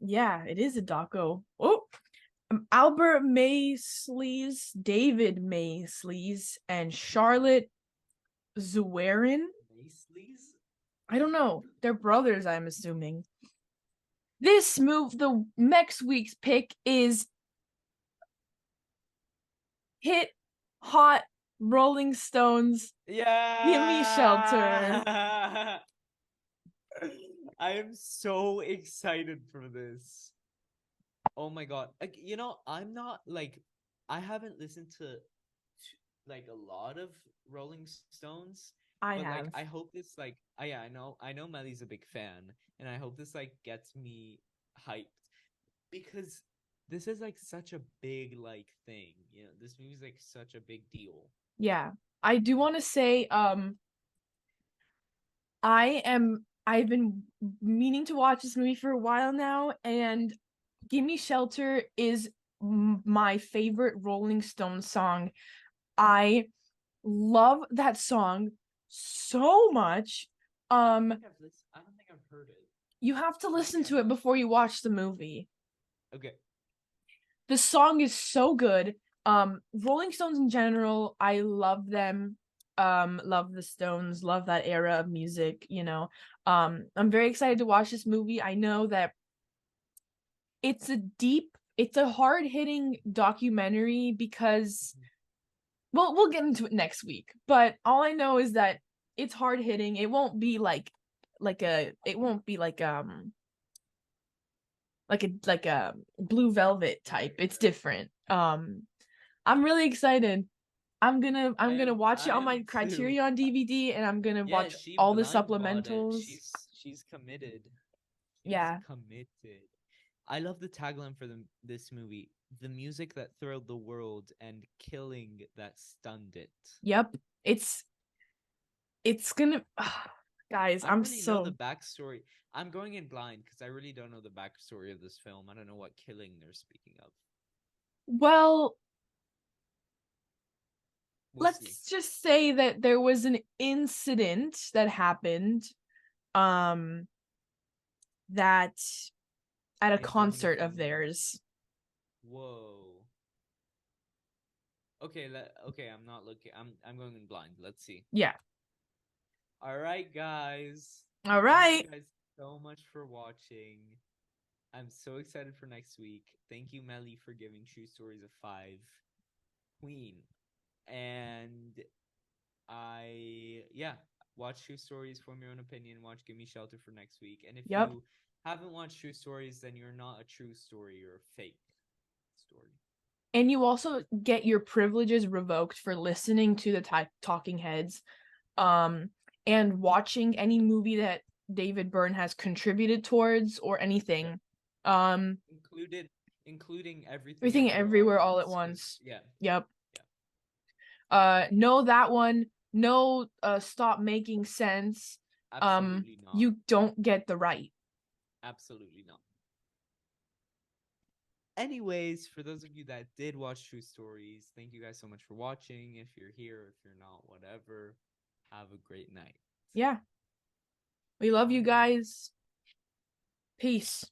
yeah, it is a doco. Oh, Albert Maysles, David Maysles, and Charlotte Zuerin. Maisleys? I don't know. They're brothers, I'm assuming. The next week's pick is Hit Hot Rolling Stones. Gimme Shelter. Yeah. I am so excited for this. Oh my god. Like, I'm not like I haven't listened to like a lot of Rolling Stones, I but like have. I hope this like yeah, I know Meli's a big fan, and I hope this like gets me hyped because this is like such a big like thing. This movie's like such a big deal. Yeah. I do want to say I've been meaning to watch this movie for a while now, and Gimme Shelter is my favorite Rolling Stones song. I love that song so much. I don't think I've heard it. You have to listen Maybe I to it have. before you watch the movie. Okay. The song is so good. Rolling Stones in general, I love them. Love the Stones, love that era of music. I'm very excited to watch this movie. I know that it's a hard-hitting documentary because, well, we'll get into it next week. But all I know is that it's hard-hitting. It won't be it won't be like a Blue Velvet type. It's different. I'm really excited. I'm gonna watch it I on am my too. Criterion DVD, and I'm gonna Yeah, watch she all the blind bought it. supplementals. She's committed. She's Yeah. committed. I love the tagline for this movie. The music that thrilled the world and killing that stunned it. Yep. It's gonna guys, I don't I'm really know the so backstory. I'm going in blind because I really don't know the backstory of this film. I don't know what killing they're speaking of. well, We'll see. let's just say that there was an incident that happened um that at a Like during the concert of filming. theirs. Whoa. Okay, I'm not looking. I'm going in blind. Let's see. Yeah. All right, guys. All Thank you right. guys so much for watching. I'm so excited for next week. Thank you, Meli, for giving True Stories a 5. Queen. And yeah, watch True Stories, form your own opinion. Watch Give Me Shelter for next week. And if Yep. you haven't watched True Stories, then you're not a true story, you're a fake story. And you also get your privileges revoked for listening to the talking heads and watching any movie that David Byrne has contributed towards or anything. Um Including everything Everything everywhere all everywhere at all once. at once. Yeah. Yep. Yeah. No, that one. No, stop making sense. Absolutely not. You don't get the right. Absolutely not. Anyways, for those of you that did watch True Stories, thank you guys so much for watching. If you're here, if you're not, whatever, have a great night. Yeah. We love you Bye. guys. Peace.